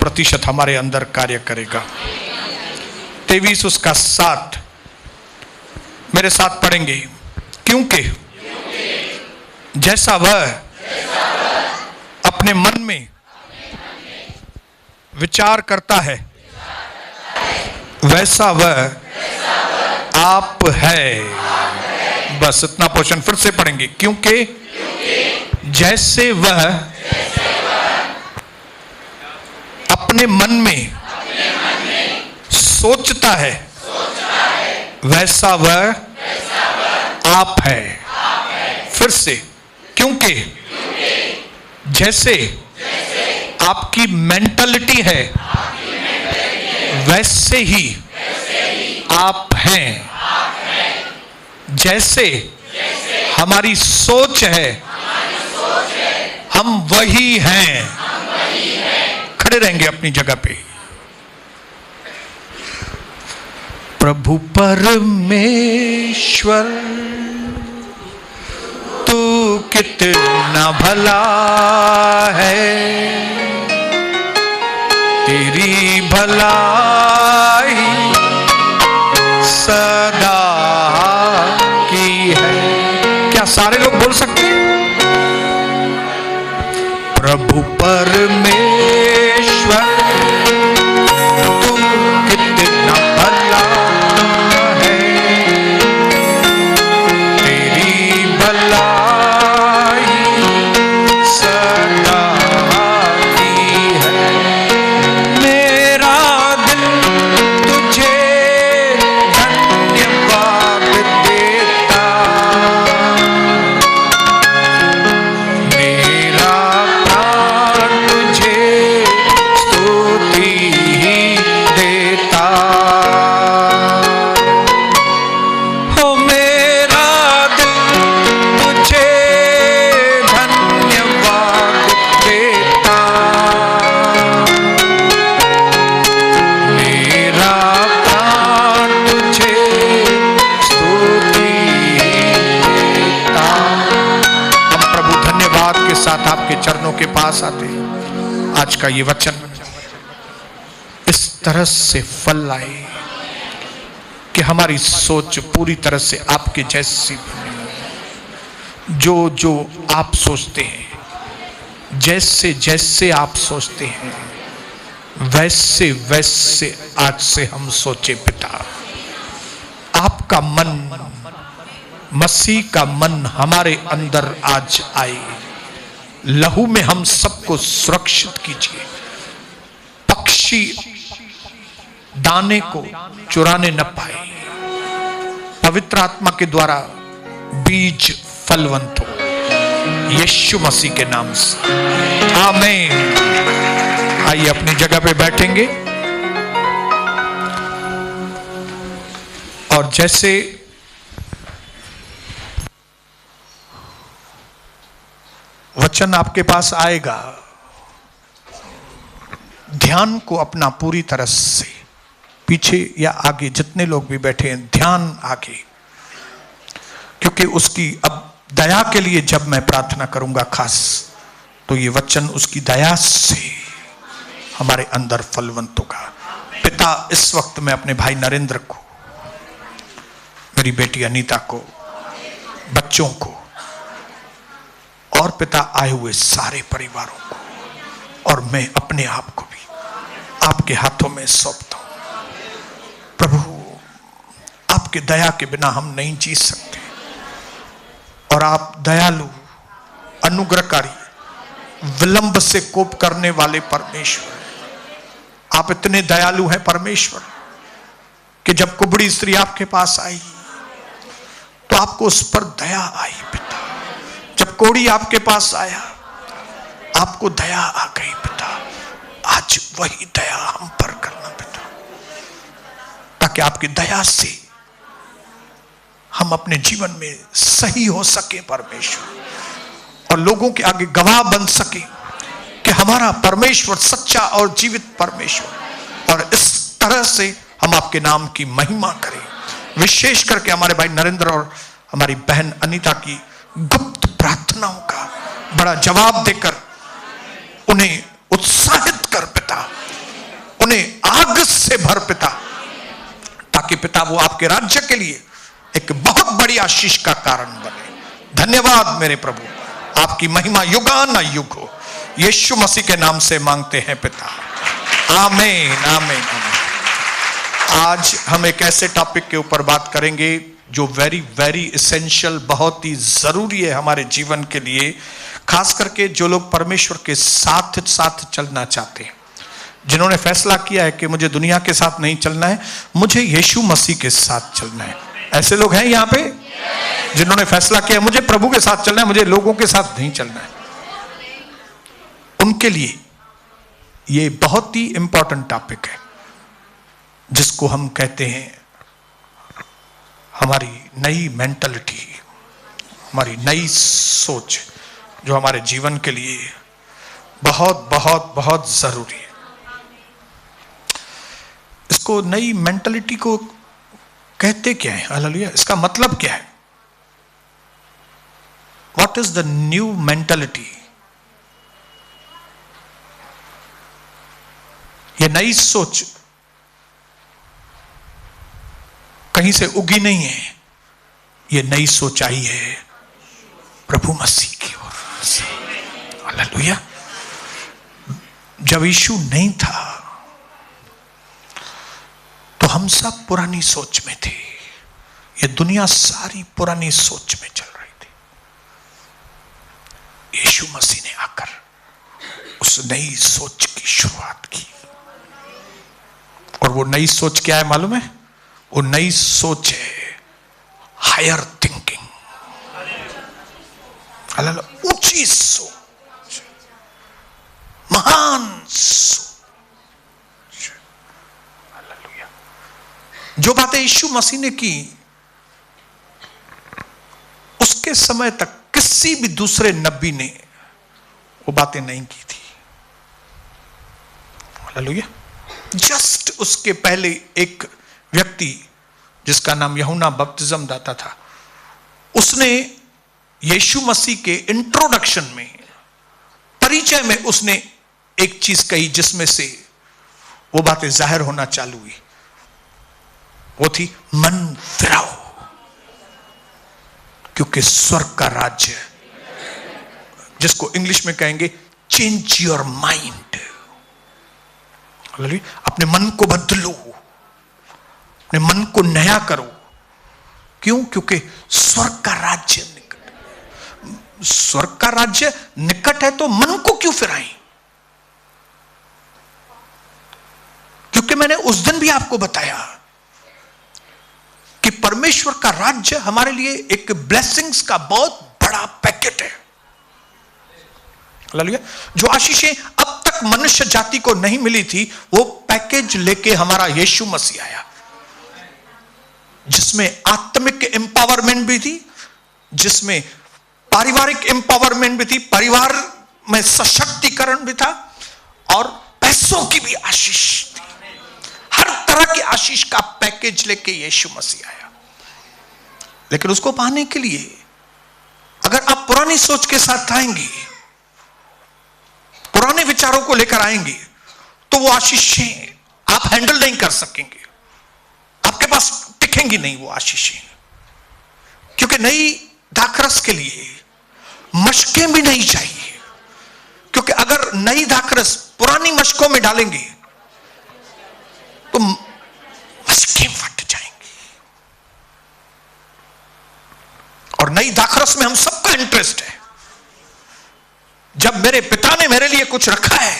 100% हमारे अंदर कार्य करेगा। 23 उसका 7 मेरे साथ पढ़ेंगे। क्योंकि जैसा वह अपने मन में विचार करता है वैसा वह आप है। बस इतना पोर्शन फिर से पढ़ेंगे। क्योंकि जैसे वह अपने मन में सोचता है वैसा वह आप है। फिर से, क्योंकि जैसे आपकी मेंटालिटी है वैसे ही आप हैं। जैसे हमारी सोच है हम वही हैं। खड़े रहेंगे अपनी जगह पे। प्रभु परमेश्वर तू कितना भला है, तेरी भलाई सदा की है। क्या सारे लोग बोल सकते हैं? प्रभु परमेश्वर तू कितना भला है, तेरी भलाई सदा की है। मेरा दिल तुझे धन्यवाद देता, मेरा प्राण तुझे स्तुति देता। हो मेरा दिल तुझे धन्यवाद देता, मेरा प्राण तुझे स्तुति देता। हम प्रभु धन्यवाद के साथ आपके चरणों के पास आते हैं। आज का ये वचन इस तरह से फल लाए कि हमारी सोच पूरी तरह से आपके जैसी बने। जो जो आप सोचते हैं, जैसे जैसे आप सोचते हैं वैसे वैसे आज से हम सोचे पिता। आपका मन, मसीह का मन हमारे अंदर आज आए। लहू में हम सबको सुरक्षित कीजिए। पक्षी दाने को चुराने न पाए। पवित्र आत्मा के द्वारा बीज फलवंत हो, यीशु मसीह के नाम से आमीन। आइए अपनी जगह पे बैठेंगे और जैसे वचन आपके पास आएगा, ध्यान को अपना पूरी तरह से, पीछे या आगे जितने लोग भी बैठे हैं ध्यान आगे, क्योंकि उसकी अब दया के लिए जब मैं प्रार्थना करूंगा खास, तो ये वचन उसकी दया से हमारे अंदर फलवंत होगा। पिता, इस वक्त मैं अपने भाई नरेंद्र को, मेरी बेटी अनीता को, बच्चों को और पिता आए हुए सारे परिवारों को और मैं अपने आप को भी आपके हाथों में सौंपता हूं। प्रभु, आपके दया के बिना हम नहीं जी सकते और आप दयालु, अनुग्रहकारी, विलंब से कोप करने वाले परमेश्वर, आप इतने दयालु हैं परमेश्वर कि जब कुबड़ी स्त्री आपके पास आई तो आपको उस पर दया आई पिता। जब कोढ़ी आपके पास आया आपको दया आ गई पिता। आज वही दया हम पर करना पिता, ताकि आपकी दया से हम अपने जीवन में सही हो सके परमेश्वर, और लोगों के आगे गवाह बन सके कि हमारा परमेश्वर सच्चा और जीवित परमेश्वर, और इस तरह से हम आपके नाम की महिमा करें। विशेष करके हमारे भाई नरेंद्र और हमारी बहन अनीता की गुप्त प्रार्थनाओं का बड़ा जवाब देकर उन्हें उत्साहित कर पिता, उन्हें आग से भर पिता, ताकि पिता वो आपके राज्य के लिए एक बहुत बड़ी आशीष का कारण बने। धन्यवाद मेरे प्रभु, आपकी महिमा युगानुयुग हो। यीशु मसीह के नाम से मांगते हैं पिता, आमीन आमीन आमीन। आज हम एक ऐसे टॉपिक के ऊपर बात करेंगे जो वेरी वेरी इसेंशियल, बहुत ही जरूरी है हमारे जीवन के लिए, खास करके जो लोग परमेश्वर के साथ साथ चलना चाहते हैं, जिन्होंने फैसला किया है कि मुझे दुनिया के साथ नहीं चलना है, मुझे यीशु मसीह के साथ चलना है। ऐसे लोग हैं यहाँ पे जिन्होंने फैसला किया मुझे प्रभु के साथ चलना है, मुझे लोगों के साथ नहीं चलना है। उनके लिए ये बहुत ही इंपॉर्टेंट टॉपिक है, जिसको हम कहते हैं हमारी नई मेंटालिटी, हमारी नई सोच, जो हमारे जीवन के लिए बहुत बहुत बहुत जरूरी है। इसको नई मेंटालिटी को कहते क्या है? हालेलुया। इसका मतलब क्या है? What is the new mentality? ये नई सोच कहीं से उगी नहीं है, ये नई सोच आई है प्रभु मसीह की ओर से। हालेलुया। जब यीशु नहीं था तो हम सब पुरानी सोच में थे, ये दुनिया सारी पुरानी सोच में चल रही थी। यीशु मसीह ने आकर उस नई सोच की शुरुआत की, और वो नई सोच क्या है मालूम है? वो नई सोच है हायर थिंकिंग, ऊंची सोच, महान सोच। जो बातें यीशु मसीह ने की, उसके समय तक किसी भी दूसरे नबी ने वो बातें नहीं की थी। हालेलुया। जस्ट उसके पहले एक व्यक्ति जिसका नाम यूहन्ना बपतिस्म दाता था, उसने यीशु मसीह के इंट्रोडक्शन में, परिचय में, उसने एक चीज कही जिसमें से वो बातें जाहिर होना चालू हुई। वो थी मन फिराओ, क्योंकि स्वर्ग का राज्य, जिसको इंग्लिश में कहेंगे चेंज योर माइंड, अपने मन को बदलो, अपने मन को नया करो। क्यों? क्योंकि स्वर्ग का राज्य निकट। स्वर्ग का राज्य निकट है तो मन को क्यों फिराएं? क्योंकि मैंने उस दिन भी आपको बताया कि परमेश्वर का राज्य हमारे लिए एक ब्लेसिंग्स का बहुत बड़ा पैकेट है। हालेलुया। जो आशीषें अब तक मनुष्य जाति को नहीं मिली थी, वो पैकेज लेके हमारा यीशु मसीह आया, जिसमें आत्मिक एम्पावरमेंट भी थी, जिसमें पारिवारिक एम्पावरमेंट भी थी, परिवार में सशक्तिकरण भी था, और पैसों की भी आशीष थी। हर तरह की आशीष का पैकेज लेके यीशु मसीह आया। लेकिन उसको पाने के लिए अगर आप पुरानी सोच के साथ आएंगे, पुराने विचारों को लेकर आएंगे, तो वो आशीषें आप हैंडल नहीं कर सकेंगे, आपके पास टिकेंगी नहीं वो आशीषें। क्योंकि नई दाखरस के लिए मशकें भी नहीं चाहिए, क्योंकि अगर नई दाखरस पुरानी मशकों में डालेंगे तो मशकें फट जाएंगी। और नई दाखरस में हम सबका इंटरेस्ट है। जब मेरे पिता ने मेरे लिए कुछ रखा है,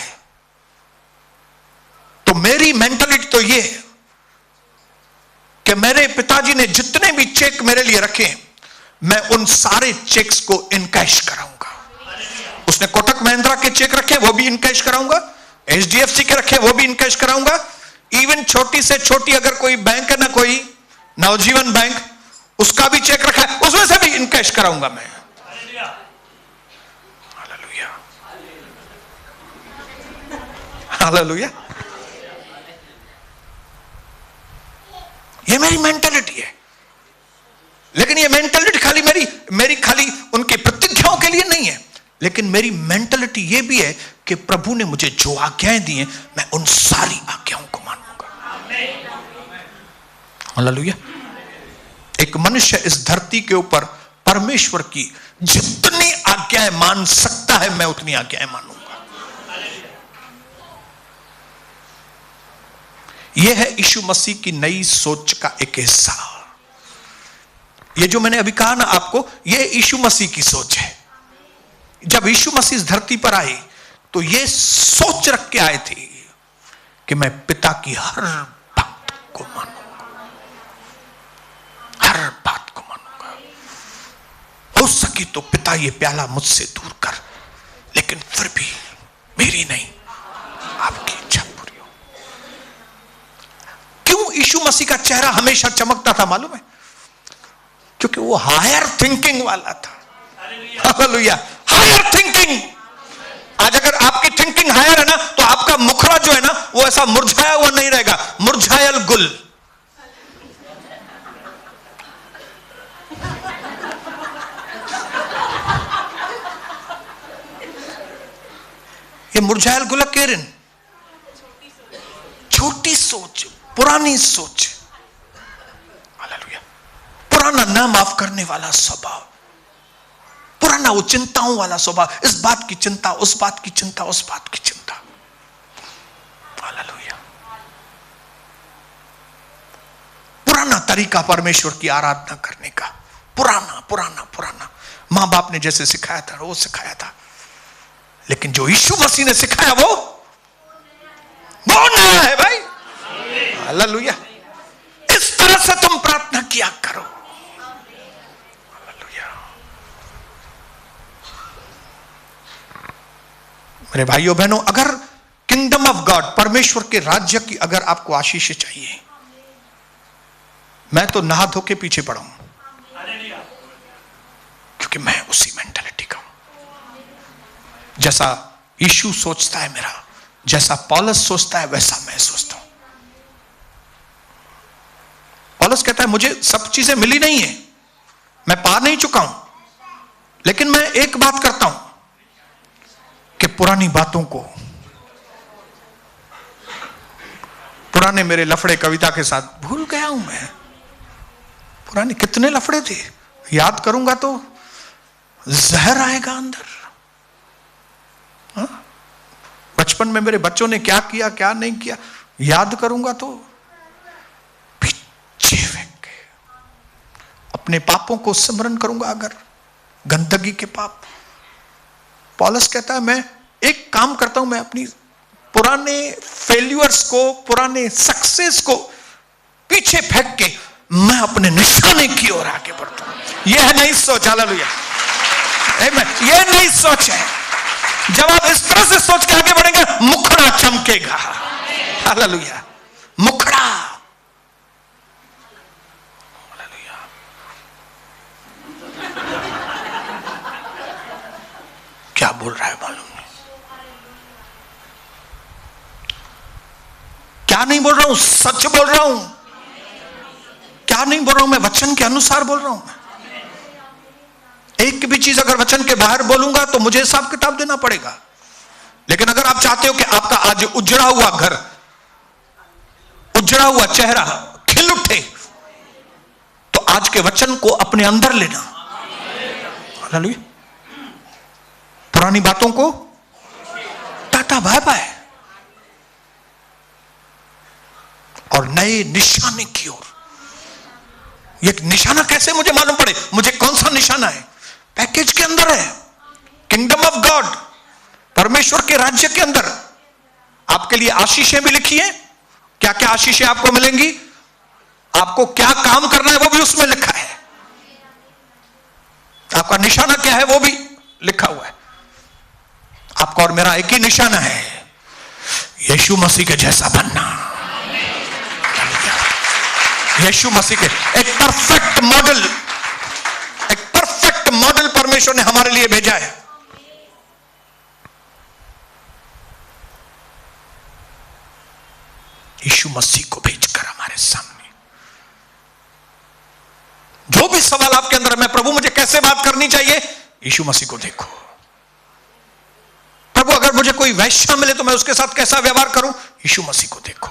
तो मेरी मेंटालिटी तो ये है कि मेरे पिताजी ने जितने भी चेक मेरे लिए रखे, मैं उन सारे चेक्स को इनकैश कराऊंगा। उसने कोटक महिंद्रा के चेक रखे, वो भी इनकैश कराऊंगा, एचडीएफसी के रखे, वो भी इनकैश कराऊंगा। इवन छोटी से छोटी अगर कोई बैंक है ना, कोई नवजीवन बैंक, उसका भी चेक रखा है, उसमें से भी इनकैश कराऊंगा मैं। Hallelujah, hallelujah. ये मेरी मेंटालिटी है। लेकिन ये मेंटालिटी खाली मेरी खाली उनकी प्रतिज्ञाओं के लिए नहीं है, लेकिन मेरी मेंटालिटी ये भी है कि प्रभु ने मुझे जो आज्ञाएं दी हैं, मैं उन सारी आज्ञाओं हालेलुया। एक मनुष्य इस धरती के ऊपर परमेश्वर की जितनी आज्ञाएं मान सकता है, मैं उतनी आज्ञाएं मानूंगा। यह है यीशु मसीह की नई सोच का एक हिस्सा। ये जो मैंने अभी कहा ना आपको, यह यीशु मसीह की सोच है। जब यीशु मसीह इस धरती पर आए तो यह सोच रख के आए थे कि मैं पिता की हर बात को मानूंगा, हर बात को मानूंगा। हो सके तो पिता ये प्याला मुझसे दूर कर, लेकिन फिर भी मेरी नहीं आपकी इच्छा पूरी हो। क्यों यीशु मसीह का चेहरा हमेशा चमकता था मालूम है? क्योंकि वो हायर थिंकिंग वाला था। Hallelujah, higher thinking. आज अगर आपकी थिंकिंग हायर है ना, तो आपका मुखड़ा जो है ना, वो ऐसा मुरझाया हुआ नहीं रहेगा, मुरझायल गुल। ये मुरझायल गुल केरन, छोटी सोच, पुरानी सोच। हालेलुया। पुराना ना माफ करने वाला स्वभाव, पुराना वो चिंताओं वाला स्वभाव, इस बात की चिंता, उस बात की चिंता, उस बात की चिंता। हालेलुया। पुराना तरीका परमेश्वर की आराधना करने का, पुराना पुराना पुराना मां बाप ने जैसे सिखाया था वो सिखाया था। लेकिन जो यीशु मसीह ने सिखाया वो नया है भाई। हालेलुया। इस तरह से तुम प्रार्थना किया करो। मेरे भाइयों बहनों, अगर किंगडम ऑफ गॉड, परमेश्वर के राज्य की अगर आपको आशीष चाहिए, मैं तो नहा धो के पीछे पड़ा हूं, क्योंकि मैं उसी मेंटालिटी का हूं। जैसा यीशु सोचता है मेरा, जैसा पौलुस सोचता है, वैसा मैं सोचता हूं। पौलुस कहता है मुझे सब चीजें मिली नहीं है, मैं पा नहीं चुका हूं, लेकिन मैं एक बात करता हूं कि पुरानी बातों को, पुराने मेरे लफड़े कविता के साथ भूल गया हूं मैं। पुराने कितने लफड़े थे, याद करूंगा तो जहर आएगा अंदर। बचपन में मेरे बच्चों ने क्या किया क्या नहीं किया, याद करूंगा तो पीछे फेंक के अपने पापों को स्मरण करूंगा, अगर गंदगी के पाप। पौलुस कहता है मैं एक काम करता हूं, मैं अपनी पुराने फेल्यूअर्स को, पुराने सक्सेस को पीछे फेंक के मैं अपने निशाने की ओर आगे बढ़ता हूं। यह है नई सोच। हालेलुया। यह नई सोच है। जब आप इस तरह से सोच के आगे बढ़ेंगे, मुखड़ा चमकेगा। हालेलुया। मुखड़ा। क्या बोल रहा है मालूम नहीं, क्या नहीं बोल रहा हूं, सच बोल रहा हूं। क्या नहीं बोल रहा हूं, मैं वचन के अनुसार बोल रहा हूं। एक भी चीज अगर वचन के बाहर बोलूंगा तो मुझे हिसाब किताब देना पड़ेगा। लेकिन अगर आप चाहते हो कि आपका आज उजड़ा हुआ घर, उजड़ा हुआ चेहरा खिल उठे, तो आज के वचन को अपने अंदर लेना। हालेलुया। पुरानी बातों को टाटा बाय बाय, और नए निशाने की ओर। ये निशाना कैसे मुझे मालूम पड़े, मुझे कौन सा निशाना है? पैकेज के अंदर है, किंगडम ऑफ गॉड, परमेश्वर के राज्य के अंदर आपके लिए आशीषें भी लिखी है। क्या क्या आशीषें आपको मिलेंगी, आपको क्या काम करना है वो भी उसमें लिखा है, आपका निशाना क्या है वो भी लिखा हुआ है। आपका और मेरा एक ही निशाना है, यीशु मसीह के जैसा बनना। यीशु मसीह के एक परफेक्ट मॉडल, एक परफेक्ट मॉडल परमेश्वर ने हमारे लिए भेजा है। यीशु मसीह को भेजकर हमारे सामने जो भी सवाल आपके अंदर है, मैं प्रभु मुझे कैसे बात करनी चाहिए, यीशु मसीह को देखो। प्रभु अगर मुझे कोई वैश्या मिले तो मैं उसके साथ कैसा व्यवहार करूं, यीशु मसीह को देखो।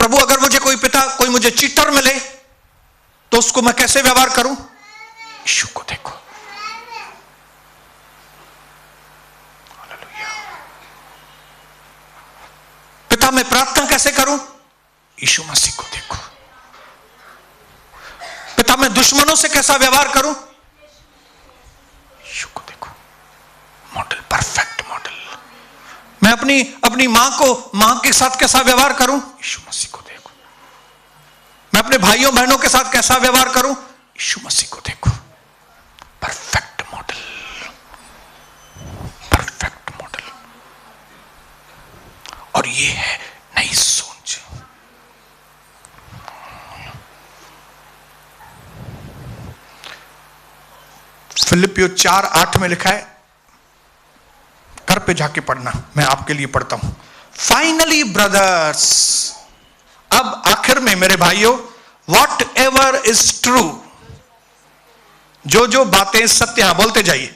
प्रभु अगर मुझे मुझे कोई पिता, कोई मुझे चीटर मिले तो उसको मैं कैसे व्यवहार करूं? यीशु को देखो। हालेलुया। पिता मैं प्रार्थना कैसे करूं? यीशु मसीह को देखो। पिता मैं दुश्मनों से कैसा व्यवहार करूं? यीशु को देखो। Model, perfect model. मैं अपनी मां के साथ कैसा व्यवहार करूं? यीशु मसीह को देखो। मैं अपने भाइयों बहनों के साथ कैसा व्यवहार करूं? यीशु मसीह को देखो। Perfect model, perfect model. और ये है नई सोच। फिलिपियो 4:8 में लिखा है, घर पे जाके पढ़ना, मैं आपके लिए पढ़ता हूं। फाइनली ब्रदर्स, अब आखिर में मेरे भाइयों, वॉट एवर इज ट्रू, जो जो बातें सत्य हैं, बोलते जाइए,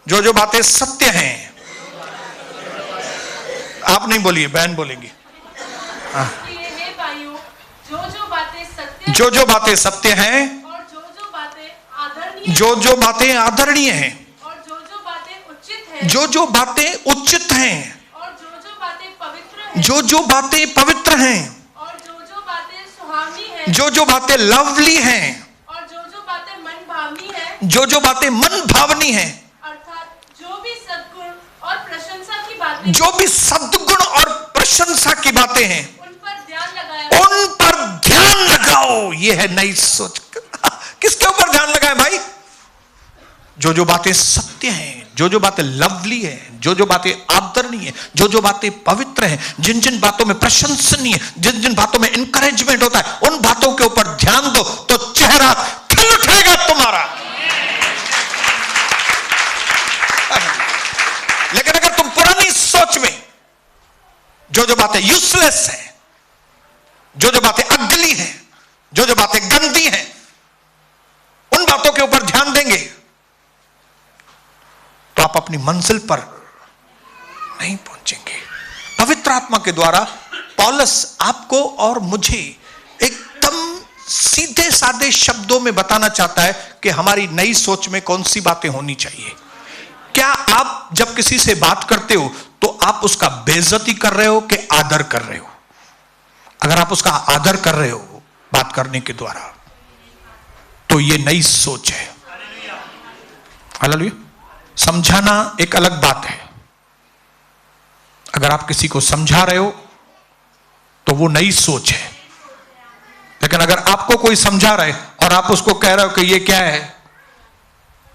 जो जो बातें सत्य हैं। आप नहीं बोलिए, बहन बोलेंगी। जो जो बातें सत्य हैं, और जो जो बातें आदरणीय, जो जो बातें आदरणीय हैं, और जो जो बातें उचित हैं, जो जो बातें उचित हैं, और जो जो बातें पवित्र हैं, जो जो बातें पवित्र हैं, और जो जो बातें सुहावनी हैं, जो जो बातें लवली हैं, और जो जो बातें मन भावनी हैं, जो जो बातें मन भावनी हैं, अर्थात जो भी सद्गुण और प्रशंसा की बातें, जो भी सद्गुण और प्रशंसा की बातें हैं, उन पर ध्यान लगाया, उन पर ध्यान लगाओ। यह है नई सोच। किसके ऊपर ध्यान लगाए भाई? जो जो बातें सत्य हैं, जो जो बातें लवली हैं, जो जो बातें आदरणीय हैं, जो जो बातें पवित्र हैं, जिन जिन बातों में प्रशंसनीय, जिन जिन बातों में इंकरेजमेंट होता है, उन बातों के ऊपर ध्यान दो तो चेहरा खिल उठेगा तुम्हारा। लेकिन अगर तुम पुरानी सोच में जो जो बातें यूजलेस हैं, जो जो बातें अगली हैं, जो जो बातें गंदी हैं, उन बातों के ऊपर ध्यान देंगे तो आप अपनी मंजिल पर नहीं पहुंचेंगे। पवित्र आत्मा के द्वारा पौलुस आपको और मुझे एकदम सीधे साधे शब्दों में बताना चाहता है कि हमारी नई सोच में कौन सी बातें होनी चाहिए। क्या आप जब किसी से बात करते हो तो आप उसका बेइज्जती कर रहे हो कि आदर कर रहे हो? अगर आप उसका आदर कर रहे हो बात करने के द्वारा तो ये नई सोच है। हालेलुया। समझाना एक अलग बात है। अगर आप किसी को समझा रहे हो तो वो नई सोच है। लेकिन अगर आपको कोई समझा रहा है और आप उसको कह रहे हो कि ये क्या है,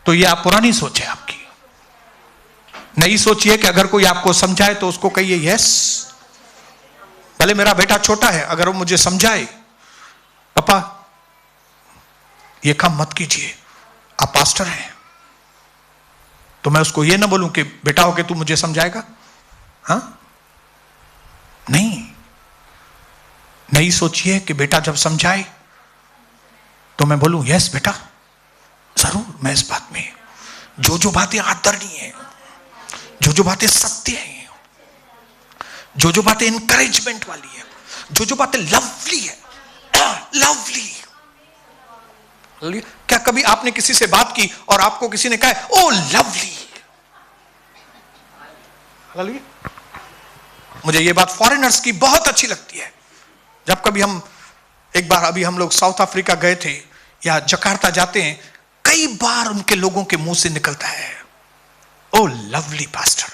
तो ये आप पुरानी सोच है आपकी। नई सोच ये कि अगर कोई आपको समझाए तो उसको कहिए यस। भले मेरा बेटा छोटा है, अगर वो मुझे समझाए, पापा ये काम मत कीजिए, आप पास्टर हैं, तो मैं उसको ये ना बोलूं कि बेटा हो के तू मुझे समझाएगा। हाँ, नहीं। नई सोचिए कि बेटा जब समझाए तो मैं बोलूं यस बेटा, जरूर मैं इस बात में, जो जो बातें आदरणीय हैं, जो जो बातें सत्य हैं, जो जो बातें इंकरेजमेंट वाली है, जो जो बातें लवली है, लवली। क्या कभी आपने किसी से बात की और आपको किसी ने कहा ओ लवली? मुझे ये बात फॉरेनर्स की बहुत अच्छी लगती है। जब कभी हम, एक बार अभी हम लोग साउथ अफ्रीका गए थे या जकार्ता जाते हैं, कई बार उनके लोगों के मुंह से निकलता है oh lovely pastor,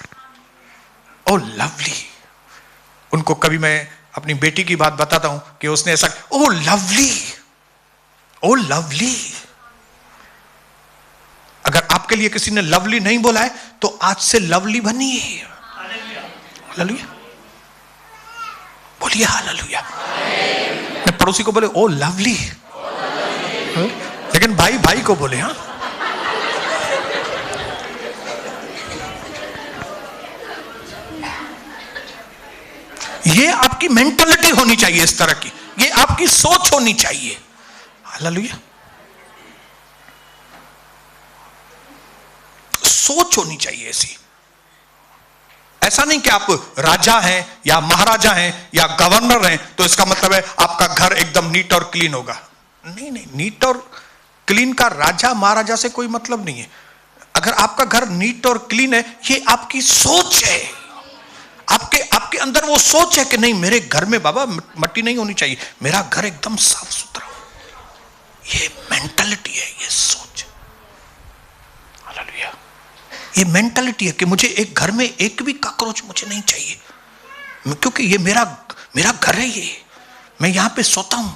oh lovely. उनको कभी मैं अपनी बेटी की बात बताता हूं कि उसने ऐसा ओ लवली, ओ लवली। अगर आपके लिए किसी ने लवली नहीं बोला है तो आज से लवली बनिए। हालेलुया, बोलिए हालेलुया। मैं पड़ोसी को बोले ओ लवली, लेकिन भाई भाई को बोले। हाँ, ये आपकी मेंटालिटी होनी चाहिए, इस तरह की ये आपकी सोच होनी चाहिए। हालेलुया, सोच होनी चाहिए ऐसी। ऐसा नहीं कि आप राजा हैं या महाराजा हैं या गवर्नर हैं तो इसका मतलब है आपका घर एकदम नीट और क्लीन होगा। नहीं नहीं, नीट और क्लीन का राजा महाराजा से कोई मतलब नहीं है। अगर आपका घर नीट और क्लीन है, ये आपकी सोच है, आपके अंदर वो सोच है कि नहीं मेरे घर में बाबा मट्टी नहीं होनी चाहिए, मेरा घर एकदम साफ सुथरा हो। ये मेंटालिटी है, ये सोच। हालेलुया। ये मेंटालिटी है कि मुझे एक घर में एक भी कॉकरोच मुझे नहीं चाहिए, क्योंकि ये मेरा घर है, ये मैं यहां पे सोता हूं,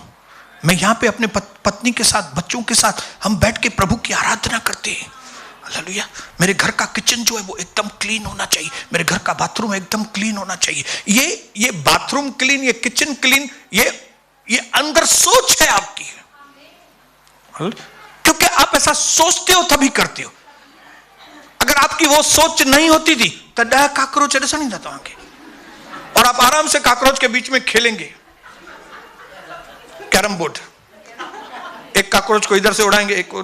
मैं यहां पे अपने पत्नी के साथ बच्चों के साथ हम बैठ के प्रभु की आराधना करते हैं। हालेलुया। मेरे घर का किचन जो है वो एकदम क्लीन होना चाहिए, मेरे घर का बाथरूम एकदम क्लीन होना चाहिए। ये बाथरूम क्लीन, ये किचन क्लीन, ये अंदर सोच है आपकी, क्योंकि आप ऐसा सोचते हो तभी करते हो। अगर आपकी वो सोच नहीं होती थी तो डा कॉकरोच ऐसा नहीं जाता आगे, और आप आराम से कॉकरोच के बीच में खेलेंगे कैरम बोर्ड, एक कॉकरोच को इधर से उड़ाएंगे, एक को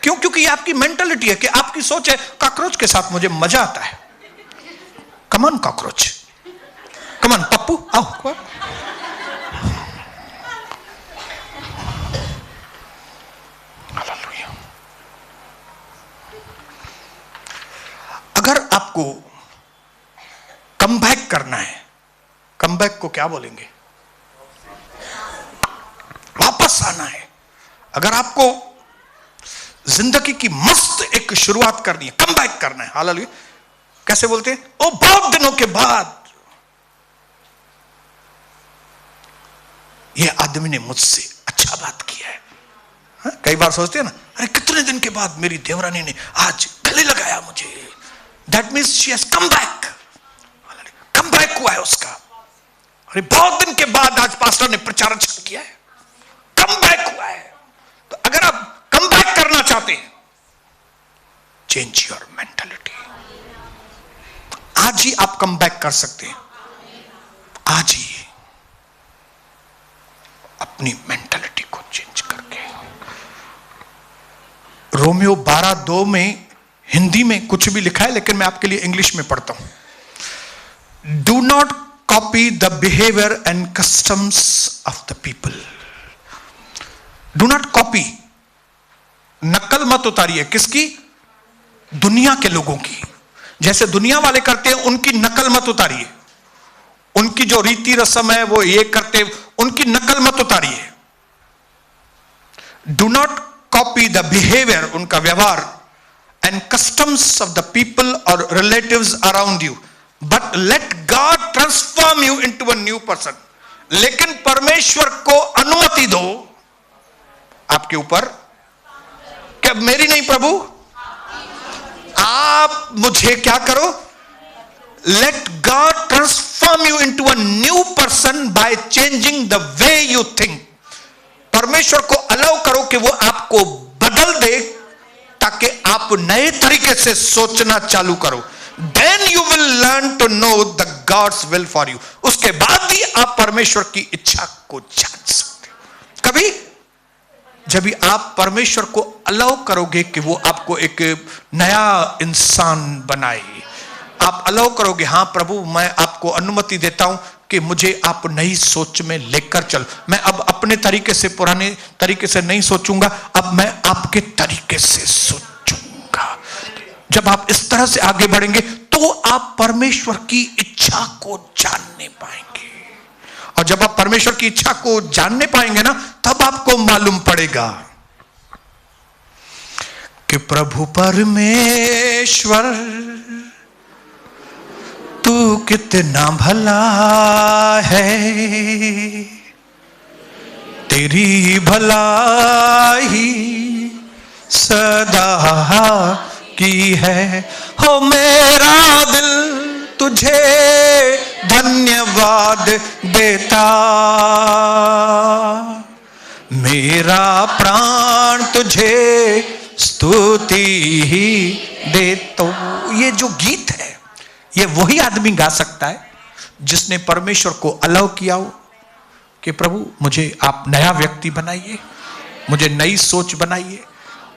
क्यों? क्योंकि ये आपकी मेंटालिटी है कि आपकी सोच है कॉकरोच के साथ मुझे मजा आता है। कमान कॉकरोच, कमान पप्पू आओ। अगर आपको कमबैक करना है, कमबैक को क्या बोलेंगे? वापस आना है। अगर आपको जिंदगी की मस्त एक शुरुआत करनी है, कमबैक करना है, हालेलुया, कैसे बोलते हैं? ओ बहुत दिनों के बाद ये आदमी ने मुझसे अच्छा बात किया है। हा? कई बार सोचते हैं ना, अरे कितने दिन के बाद मेरी देवरानी ने आज गले लगाया मुझे, that means she has come back. Come back हुआ है उसका। अरे बहुत दिन के बाद आज पास्टर ने प्रचार अच्छा किया है, कम बैक हुआ है। तो अगर आप कम बैक करना चाहते हैं, चेंज योर मेंटालिटी। आज ही आप कम बैक कर सकते हैं, आज ही अपनी मेंटालिटी को चेंज करके। रोमियो 12:2 में हिंदी में कुछ भी लिखा है, लेकिन मैं आपके लिए इंग्लिश में पढ़ता हूं। Do not copy the behaviour and customs of the people. Do not copy, नकल मत उतारिए। किसकी? दुनिया के लोगों की। जैसे दुनिया वाले करते हैं उनकी नकल मत उतारिए। उनकी जो रीति रस्म है वो ये करते, उनकी नकल मत उतारिए। Do not copy the behaviour, उनका व्यवहार, and customs of the people और relatives around you, but let God transform you into a new person. लेकिन परमेश्वर को अनुमति दो आपके ऊपर, क्या मेरी नहीं प्रभु, आप मुझे क्या करो? Late God transform you into a new person by changing the way you think. परमेश्वर को अलाउ करो कि वो आपको बदल दे, ताकि आप नए तरीके से सोचना चालू करो। Then you will learn to know the God's will for you. उसके बाद ही आप परमेश्वर की इच्छा को जान सकते हो। कभी जब भी आप परमेश्वर को अलाउ करोगे कि वो आपको एक नया इंसान बनाए, आप अलाउ करोगे, हाँ प्रभु मैं आपको अनुमति देता हूं कि मुझे आप नई सोच में लेकर चलो। मैं अब अपने तरीके से, पुराने तरीके से नहीं सोचूंगा, अब मैं आपके तरीके से सोचूंगा। जब आप इस तरह से आगे बढ़ेंगे तो आप परमेश्वर की इच्छा को जानने पाएंगे। और जब आप परमेश्वर की इच्छा को जानने पाएंगे ना, तब आपको मालूम पड़ेगा कि प्रभु परमेश्वर तू कितना भला है, तेरी भलाई सदा की है। हो मेरा दिल तुझे धन्यवाद देता, मेरा प्राण तुझे स्तुति ही देता। ये जो गीत है ये वही आदमी गा सकता है जिसने परमेश्वर को अलाउ किया हो कि प्रभु मुझे आप नया व्यक्ति बनाइए, मुझे नई सोच बनाइए।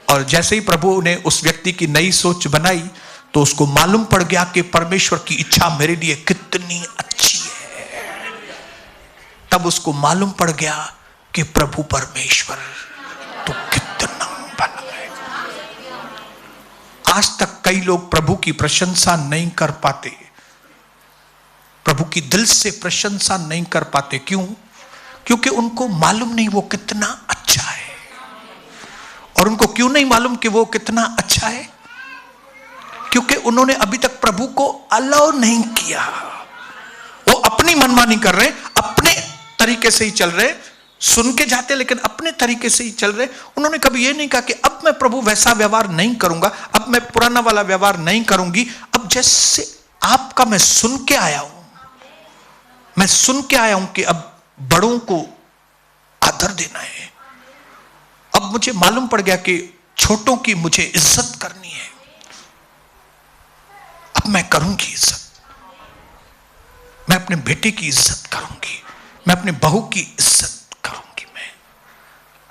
और जैसे ही प्रभु ने उस व्यक्ति की नई सोच बनाई तो उसको मालूम पड़ गया कि परमेश्वर की इच्छा मेरे लिए कितनी अच्छी है। तब उसको मालूम पड़ गया कि प्रभु परमेश्वर तो कितना भला है। आज तक कई लोग प्रभु की प्रशंसा नहीं कर पाते, प्रभु की दिल से प्रशंसा नहीं कर पाते। क्यों? क्योंकि उनको मालूम नहीं वो कितना अच्छा है। और उनको क्यों नहीं मालूम कि वो कितना अच्छा है? क्योंकि उन्होंने अभी तक प्रभु को अलाउ नहीं किया। वो अपनी मनमानी कर रहे, अपने तरीके से ही चल रहे, सुन के जाते लेकिन अपने तरीके से ही चल रहे। उन्होंने कभी ये नहीं कहा कि अब मैं प्रभु वैसा व्यवहार नहीं करूंगा, अब मैं पुराना वाला व्यवहार नहीं करूंगी। अब जैसे आपका मैं सुन के आया हूं, मैं सुन के आया हूं कि अब बड़ों को आदर देना है। अब मुझे मालूम पड़ गया कि छोटों की मुझे इज्जत करनी है। अब मैं करूंगी इज्जत, मैं अपने बेटे की इज्जत करूंगी, मैं अपने बहू की इज्जत करूंगी। मैं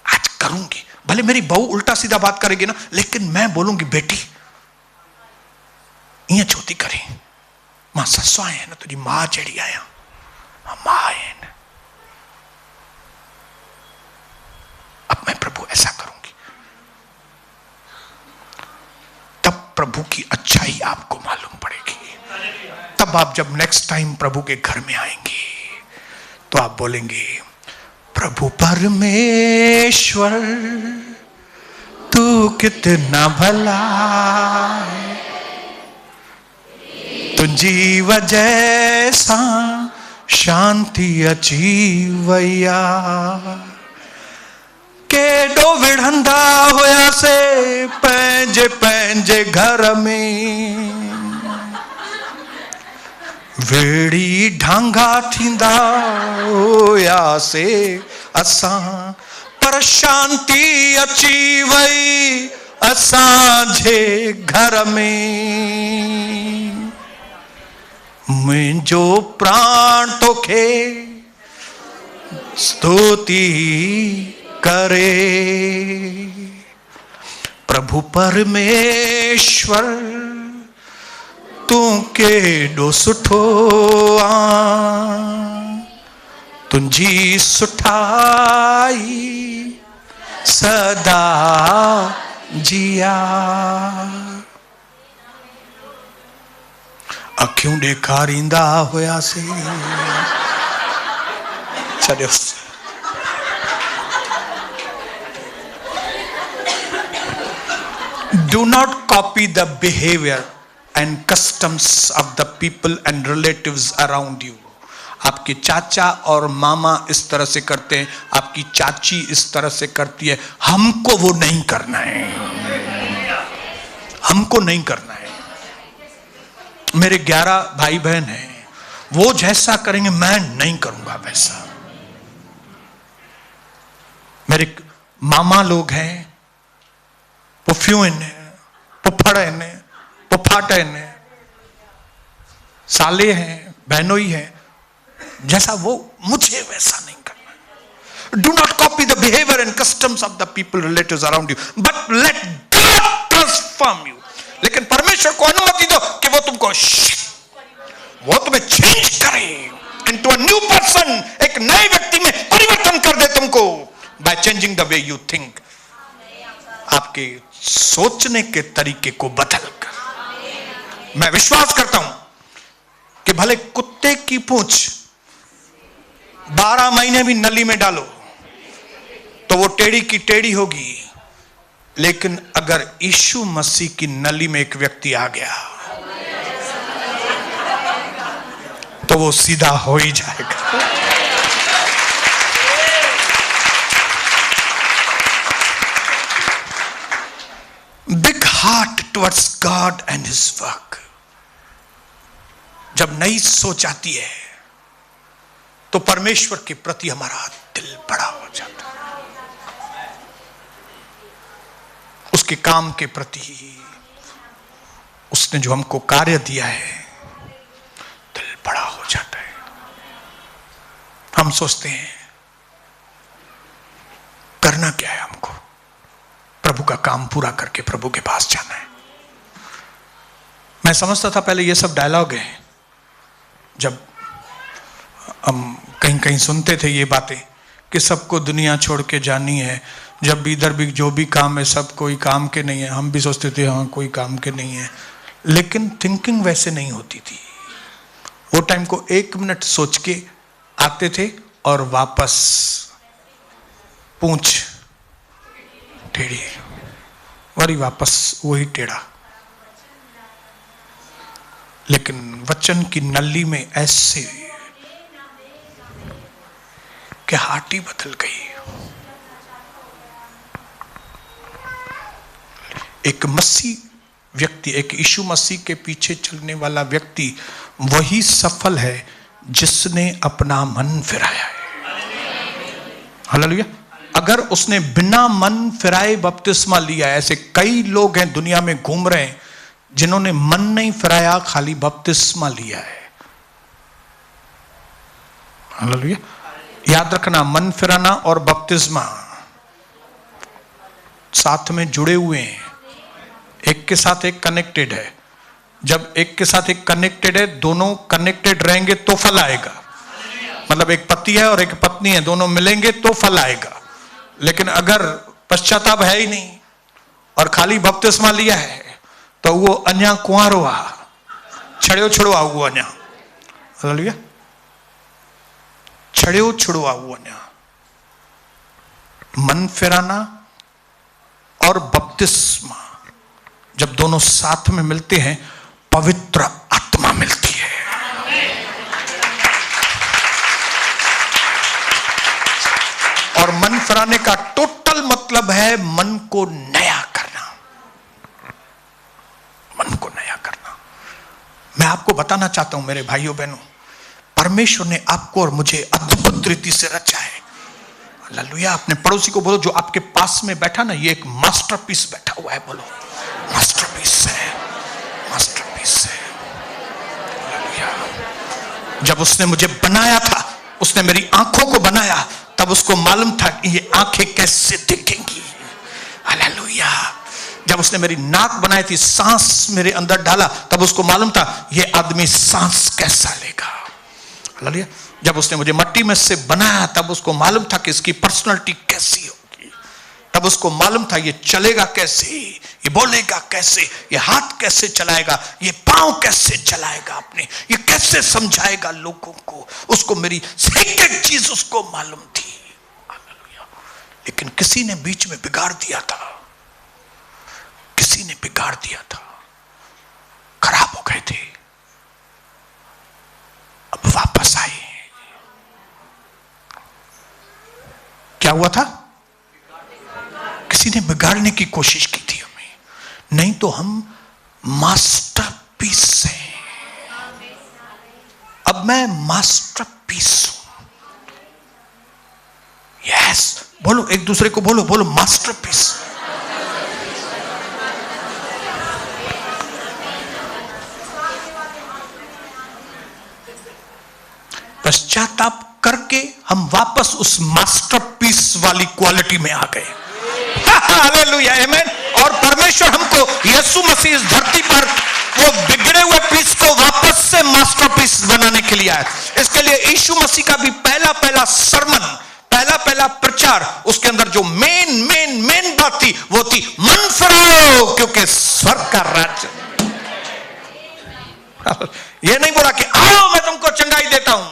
आज करूंगी, भले मेरी बहू उल्टा सीधा बात करेगी ना, लेकिन मैं बोलूंगी बेटी इं छोती करी मां ससु आए ना, तुझी मां जड़ी आया मां आए न। अब मैं प्रभु ऐसा करूंगी। तब प्रभु की अच्छाई आपको मालूम पड़ेगी। तब आप जब नेक्स्ट टाइम प्रभु के घर में आएंगे तो आप बोलेंगे प्रभु परमेश्वर तू कितना भला है, तुझी वजह सा शांति अची वैया। केडो विढ़ंदा होया से पंहिंजे पंहिंजे घर में, वेड़ी ढांगा थींदा होया से असां, पर शांति अची वई असांजे घर में। मुंहिंजो प्राण तोखे स्तुति करे, प्रभु परमेश्वर तू केॾो सुठो आ, तुंहिंजी सुठाई सदा जिया। अखियूं ॾेखारींदा हुयासीं, छॾियोसि। Do not copy the behavior and customs of the people and relatives around you. आपके चाचा और मामा इस तरह से करते हैं, आपकी चाची इस तरह से करती है, हमको वो नहीं करना है, हमको नहीं करना है। मेरे 11 भाई बहन हैं, वो जैसा करेंगे मैं नहीं करूंगा वैसा। मेरे मामा लोग हैं, पुफ्यू ने, पुफड़ ने, पुफाट ने, साले हैं, बहनोई हैं, जैसा वो मुझे वैसा नहीं करना। Do not copy the behavior and customs of the people relatives around you, but let God transform you. लेकिन परमेश्वर को अनुमति दो कि वो तुम्हें चेंज करे into a new person, एक नए व्यक्ति में परिवर्तन कर दे तुमको, by changing the way you think. आपके सोचने के तरीके को बदलकर। मैं विश्वास करता हूं कि भले कुत्ते की पूंछ 12 महीने भी नली में डालो तो वो टेढ़ी की टेढ़ी होगी, लेकिन अगर यीशु मसीह की नली में एक व्यक्ति आ गया तो वो सीधा हो ही जाएगा। Big heart towards God and his work. जब नई सोच आती है तो परमेश्वर के प्रति हमारा दिल बड़ा हो जाता है, उसके काम के प्रति, उसने जो हमको कार्य दिया है, दिल बड़ा हो जाता है। हम सोचते हैं करना क्या है, हमको प्रभु का काम पूरा करके प्रभु के पास जाना है। मैं समझता था पहले ये सब डायलॉग है, जब हम कहीं कहीं सुनते थे ये बातें कि सबको दुनिया छोड़ के जानी है, जब भी इधर भी जो भी काम है सब कोई काम के नहीं है, हम भी सोचते थे हाँ कोई काम के नहीं है, लेकिन थिंकिंग वैसे नहीं होती थी। वो टाइम को 1 मिनट सोच के आते थे और वापस पूंछ टेढ़ी, वही वापस वही टेढ़ा। लेकिन वचन की नली में ऐसे कि हार्ट ही बदल गई। एक मसीह व्यक्ति, एक यीशु मसीह के पीछे चलने वाला व्यक्ति वही सफल है जिसने अपना मन फिराया है। हालेलुया। अगर उसने बिना मन फिराए बपतिस्मा लिया, ऐसे कई लोग हैं दुनिया में घूम रहे हैं जिन्होंने मन नहीं फिराया, खाली बपतिस्मा लिया है। हालेलुया। याद रखना, मन फिराना और बपतिस्मा साथ में जुड़े हुए हैं, एक के साथ एक कनेक्टेड है। जब एक के साथ एक कनेक्टेड है, दोनों कनेक्टेड रहेंगे तो फल आएगा। मतलब एक पति है और एक पत्नी है, दोनों मिलेंगे तो फल आएगा। लेकिन अगर पश्चाताप है ही नहीं और खाली बपतिस्मा लिया है तो वो अन्या कुंवारो आ छड़ियो छुड़वा वो अन्या। हालेलुया। छड़ियो छुड़वा वो अन्या। मन फिराना और बपतिस्मा जब दोनों साथ में मिलते हैं, पवित्र आत्मा मिलती है। और मन फिराने का टोटल मतलब है मन को नया करना। मन को नया करना। मैं आपको बताना चाहता हूं मेरे भाइयों बहनों, परमेश्वर ने आपको और मुझे अद्भुत रीति से रचा है। हालेलुया। अपने पड़ोसी को बोलो जो आपके पास में बैठा ना, ये एक मास्टरपीस बैठा हुआ है। बोलो मास्टरपीस है, मास्टरपीस है। हालेलुया। जब उसने मुझे बनाया था, उसने मेरी आंखों को बनाया, तब उसको मालूम था कि ये आंखें कैसे दिखेंगी। हालेलुया। जब उसने मेरी नाक बनाई थी, सांस मेरे अंदर डाला, तब उसको मालूम था ये आदमी सांस कैसा लेगा। हालेलुया। जब उसने मुझे मट्टी में से बनाया, तब उसको मालूम था कि इसकी पर्सनालिटी कैसी होगी। तब उसको मालूम था ये चलेगा कैसे, ये बोलेगा कैसे, ये हाथ कैसे चलाएगा, ये पांव कैसे चलाएगा, अपने ये कैसे समझाएगा लोगों को। उसको मेरी एक एक चीज उसको मालूम थी। लेकिन किसी ने बीच में बिगाड़ दिया था, किसी ने बिगाड़ दिया था, खराब हो गए थे। अब वापस आए। क्या हुआ था? किसी ने बिगाड़ने की कोशिश की थी हमें, नहीं तो हम मास्टरपीस हैं। अब मैं मास्टरपीस हूं। यस, बोलो एक दूसरे को, बोलो बोलो मास्टरपीस। पश्चाताप करके हम वापस उस मास्टरपीस वाली क्वालिटी में आ गए। हालेलुया, आमेन। और परमेश्वर हमको यीशु मसीह इस धरती पर वो बिगड़े हुए पीस को वापस से मास्टरपीस बनाने के लिए आया। इसके लिए यीशु मसीह का भी पहला सरमन, पहला प्रचार, उसके अंदर जो मेन बात थी वो थी मन फिराओ क्योंकि स्वर्ग का राज्य। ये नहीं बोला कि आओ मैं तुमको चंगाई देता हूं,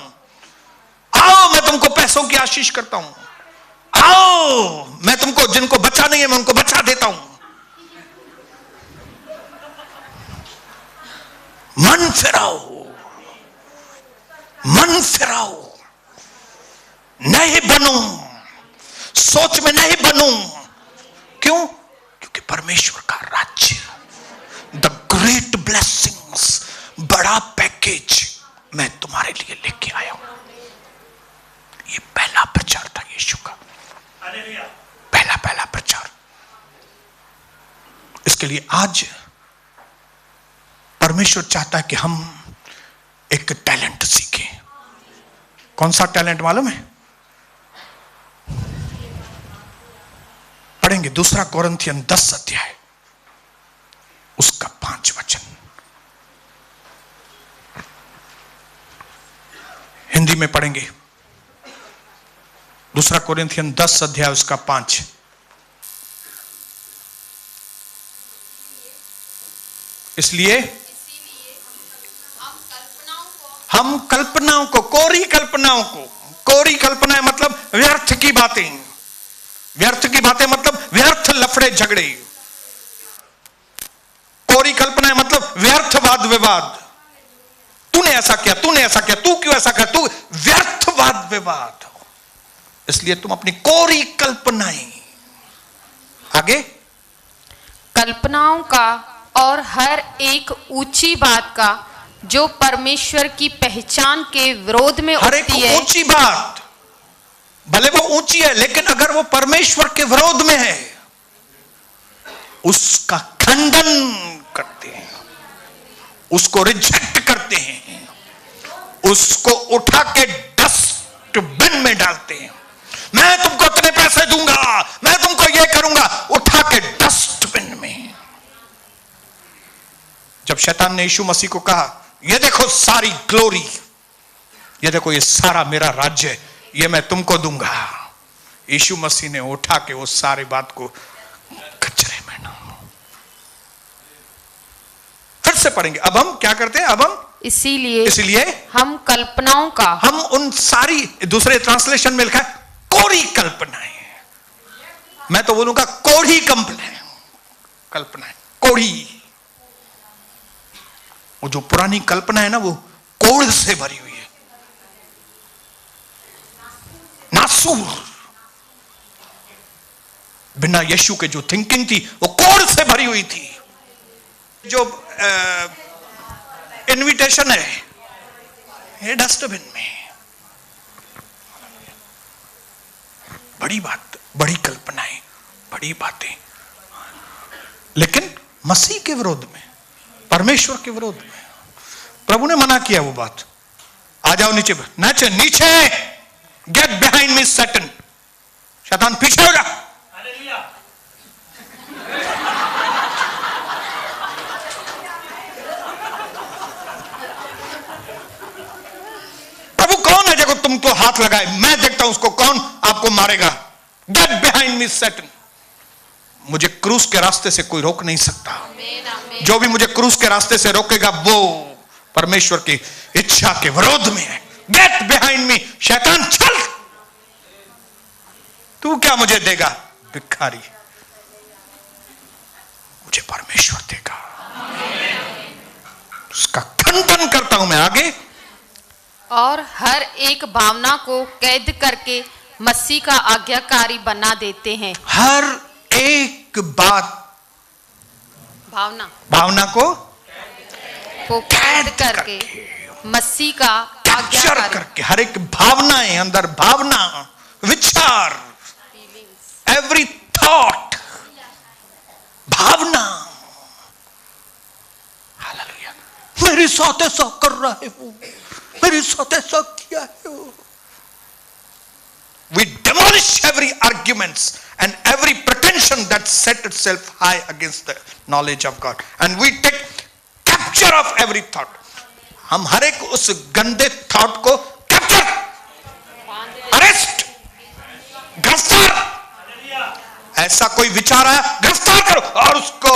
आओ मैं तुमको पैसों की आशीष करता हूं, आओ मैं तुमको, जिनको बचा नहीं है मैं उनको बचा देता हूं। मन फिराओ, मन फिराओ, नहीं बनूं, सोच में नहीं बनूं। क्यों? क्योंकि परमेश्वर का राज्य, द ग्रेट ब्लेसिंग्स, बड़ा पैकेज मैं तुम्हारे लिए लेके आया हूं। ये पहला प्रचार था यीशु का, पहला प्रचार। इसके लिए आज परमेश्वर चाहता है कि हम एक टैलेंट सीखें। कौन सा टैलेंट मालूम है? पढ़ेंगे 2 कोरिन्थियन 10 अध्याय, उसका 5 वचन। में पढ़ेंगे। 2 कोरिन्थियन 10 अध्याय उसका 5। इसलिए हम कल्पनाओं को, कोरी कल्पनाएं मतलब व्यर्थ की बातें, मतलब व्यर्थ लफड़े झगड़े। कोरी कल्पनाएं मतलब व्यर्थ वाद विवाद। तूने ऐसा किया, तू क्यों ऐसा कर, तू व्यर्थ वाद विवाद। इसलिए तुम अपनी कोरी कल्पनाएं, आगे, कल्पनाओं का और हर एक ऊंची बात का जो परमेश्वर की पहचान के विरोध में हर एक उठती है, ऊंची बात भले वो ऊंची है, लेकिन अगर वो परमेश्वर के विरोध में है, उसका खंडन करते हैं, उसको रिजेक्ट करते हैं, उसको उठा के डस्टबिन में डालते हैं। मैं तुमको इतने पैसे दूंगा, मैं तुमको ये करूंगा, उठा के डस्टबिन में। जब शैतान ने यीशु मसीह को कहा, ये देखो सारी ग्लोरी, ये देखो ये सारा मेरा राज्य, ये मैं तुमको दूंगा, यीशु मसीह ने उठा के वो सारी बात को कचरे में डाला। फिर से पढ़ेंगे। अब हम क्या करते हैं, अब हम इसीलिए हम कल्पनाओं का, हम उन सारी, दूसरे ट्रांसलेशन में लिखा है कोरी कल्पनाएं, मैं तो बोलूंगा कोढ़ी कल्पनाएं, कोढ़ी। वो जो पुरानी कल्पना है ना, वो कोढ़ से भरी हुई है, नासूर। बिना यीशु के जो थिंकिंग थी वो कोढ़ से भरी हुई थी। जो इनविटेशन है ये डस्टबिन में। बड़ी बात, बड़ी कल्पनाएं, बड़ी बातें, लेकिन मसीह के विरोध में, परमेश्वर के विरोध में। प्रभु ने मना किया वो बात, आ जाओ नीचे, नीचे, गेट बिहाइंड मी सैटन, शैतान पीछे हो जा। प्रभु कौन है देखो तुमको हाथ लगाए, मैं देखता हूं उसको, कौन आपको मारेगा। Get behind me Satan. मुझे क्रूस के रास्ते से कोई रोक नहीं सकता। जो भी मुझे क्रूस के रास्ते से रोकेगा वो परमेश्वर की इच्छा के विरोध में है। गेट बिहाइंड मी, शैतान चल, तू क्या मुझे देगा भिखारी, मुझे परमेश्वर देगा। उसका खंडन करता हूं मैं। आगे, और हर एक भावना को कैद करके मसीह का आज्ञाकारी बना देते हैं। हर एक बात, भावना को कैद करके मसीह का आज्ञाकारी करके, हर एक भावनाएं, अंदर भावना, विचार, एवरी थॉट, भावना। हालेलुया। मेरे साथ ऐसा कर रहा है वो, मेरे साथ ऐसा किया है वो। We demolish every arguments and every pretension that set itself high against the knowledge of God, and we take capture of every thought. हम हर एक उस गंदे थॉट को कैप्चर, अरेस्ट, गिरफ्तार। ऐसा कोई विचार आया, गिरफ्तार करो और उसको।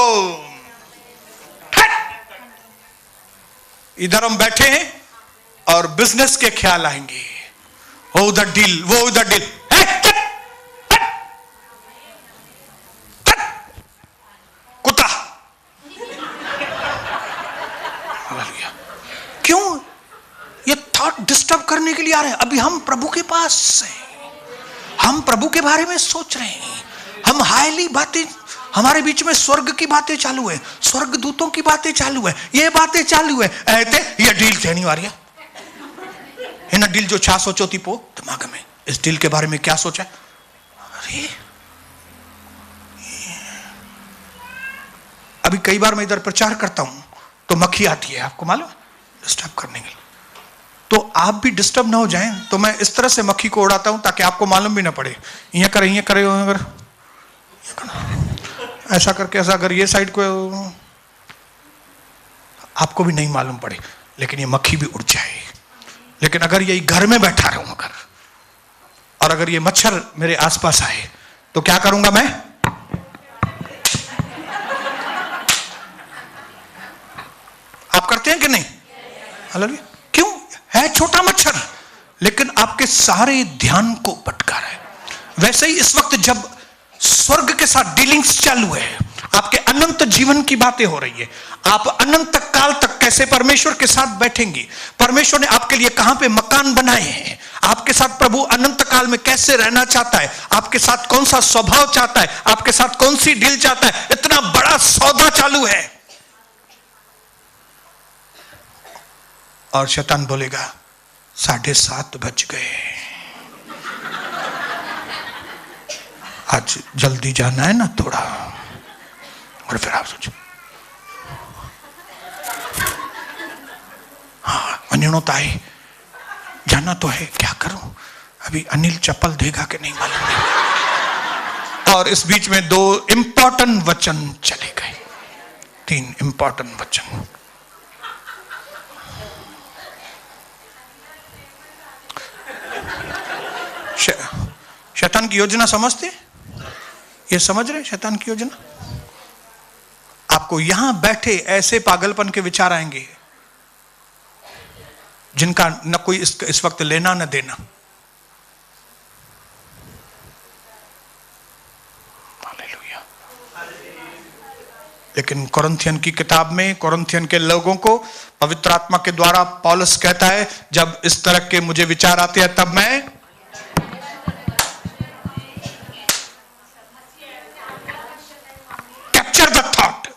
इधर हम बैठे हैं और बिजनेस के ख्याल आएंगे, वो उधर डील, वो उधर डील, कुत्ता। क्यों? ये थॉट डिस्टर्ब करने के लिए आ रहे हैं। अभी हम प्रभु के पास हैं, हम प्रभु के बारे में सोच रहे हैं, हम हाईली बातें, हमारे बीच में स्वर्ग की बातें चालू है, स्वर्ग दूतों की बातें चालू है, ये बातें चालू है। ऐते ये डील थे नहीं आ रही है ना, डील जो छा सोचो थी पो दिमाग में, इस डील के बारे में क्या सोचा। अरे अभी कई बार मैं इधर प्रचार करता हूं तो मक्खी आती है, आपको मालूम, डिस्टर्ब करने के लिए। तो आप भी डिस्टर्ब ना हो जाएं, तो मैं इस तरह से मक्खी को उड़ाता हूं ताकि आपको मालूम भी ना पड़े। ये करे, अगर ऐसा करके, ऐसा अगर ये साइड को, आपको भी नहीं मालूम पड़े, लेकिन ये मक्खी भी उड़ जाए। लेकिन अगर यही घर में बैठा रहूं अगर, और अगर ये मच्छर मेरे आसपास आए तो क्या करूंगा मैं? आप करते हैं कि नहीं? हालेलुया। क्यों? है छोटा मच्छर, लेकिन आपके सारे ध्यान को भटका रहा है। वैसे ही इस वक्त जब स्वर्ग के साथ डीलिंग्स चालू है, आपके अनंत जीवन की बातें हो रही है, आप अनंत काल तक कैसे परमेश्वर के साथ बैठेंगे, परमेश्वर ने आपके लिए कहां पे मकान बनाए हैं, आपके साथ प्रभु अनंत काल में कैसे रहना चाहता है, आपके साथ कौन सा स्वभाव चाहता है, आपके साथ कौन सी डील चाहता है, इतना बड़ा सौदा चालू है। और शैतान बोलेगा 7:30 बज गए, आज जल्दी जाना है ना थोड़ा। और फिर आप सोचो, हाँ मनियोता है, जाना तो है, क्या करूं, अभी अनिल चप्पल देगा कि नहीं मालूम नहीं। और इस बीच में 2 इंपॉर्टेंट वचन चले गए, 3 इंपॉर्टेंट वचन। शैतान की योजना समझते? ये समझ रहे शैतान की योजना? आपको यहां बैठे ऐसे पागलपन के विचार आएंगे जिनका न कोई इस वक्त लेना न देना। हालेलुया। लेकिन कोरिन्थियन की किताब में कोरिन्थियन के लोगों को पवित्र आत्मा के द्वारा पौलुस कहता है, जब इस तरह के मुझे विचार आते हैं तब मैं कैप्चर द थॉट।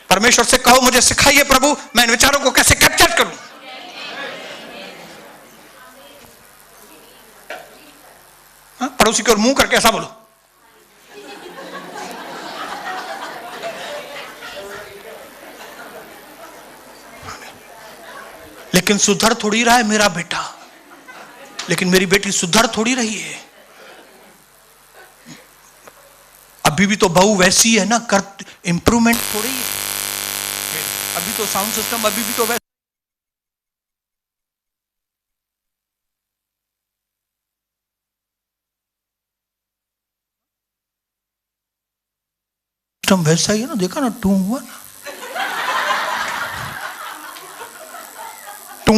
परमेश्वर से कहो, मुझे सिखाइए प्रभु, मैं इन विचारों को कैसे कैप्चर करूं। पड़ोसी की ओर मुंह करके ऐसा बोलो, लेकिन सुधर थोड़ी रहा है मेरा बेटा, लेकिन मेरी बेटी सुधर थोड़ी रही है। अभी भी तो बहू वैसी है ना, कर इंप्रूवमेंट थोड़ी है। अभी तो साउंड सिस्टम अभी भी तो वैसा सिस्टम वैसा ही है ना, देखा ना, टू हुआ ना, टू।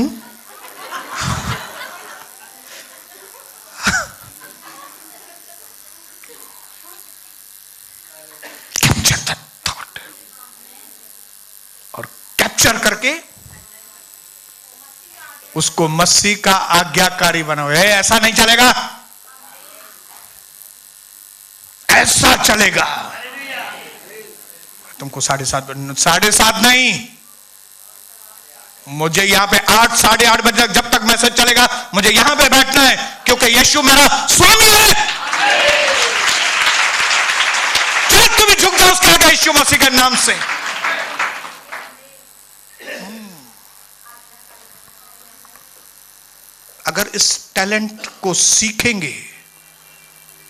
कैप्चर द थॉट, और कैप्चर करके उसको मसीह का आज्ञाकारी बनाओ। ऐसा नहीं चलेगा, ऐसा चलेगा। तुमको 7:30 नहीं, मुझे यहां पे 8, 8:30 बजे जब तक मैसेज चलेगा मुझे यहां पे बैठना है, क्योंकि यीशु मेरा स्वामी है। चाहे तुम भी झुक जाओ उसके आगे यीशु मसीह के नाम से। अगर इस टैलेंट को सीखेंगे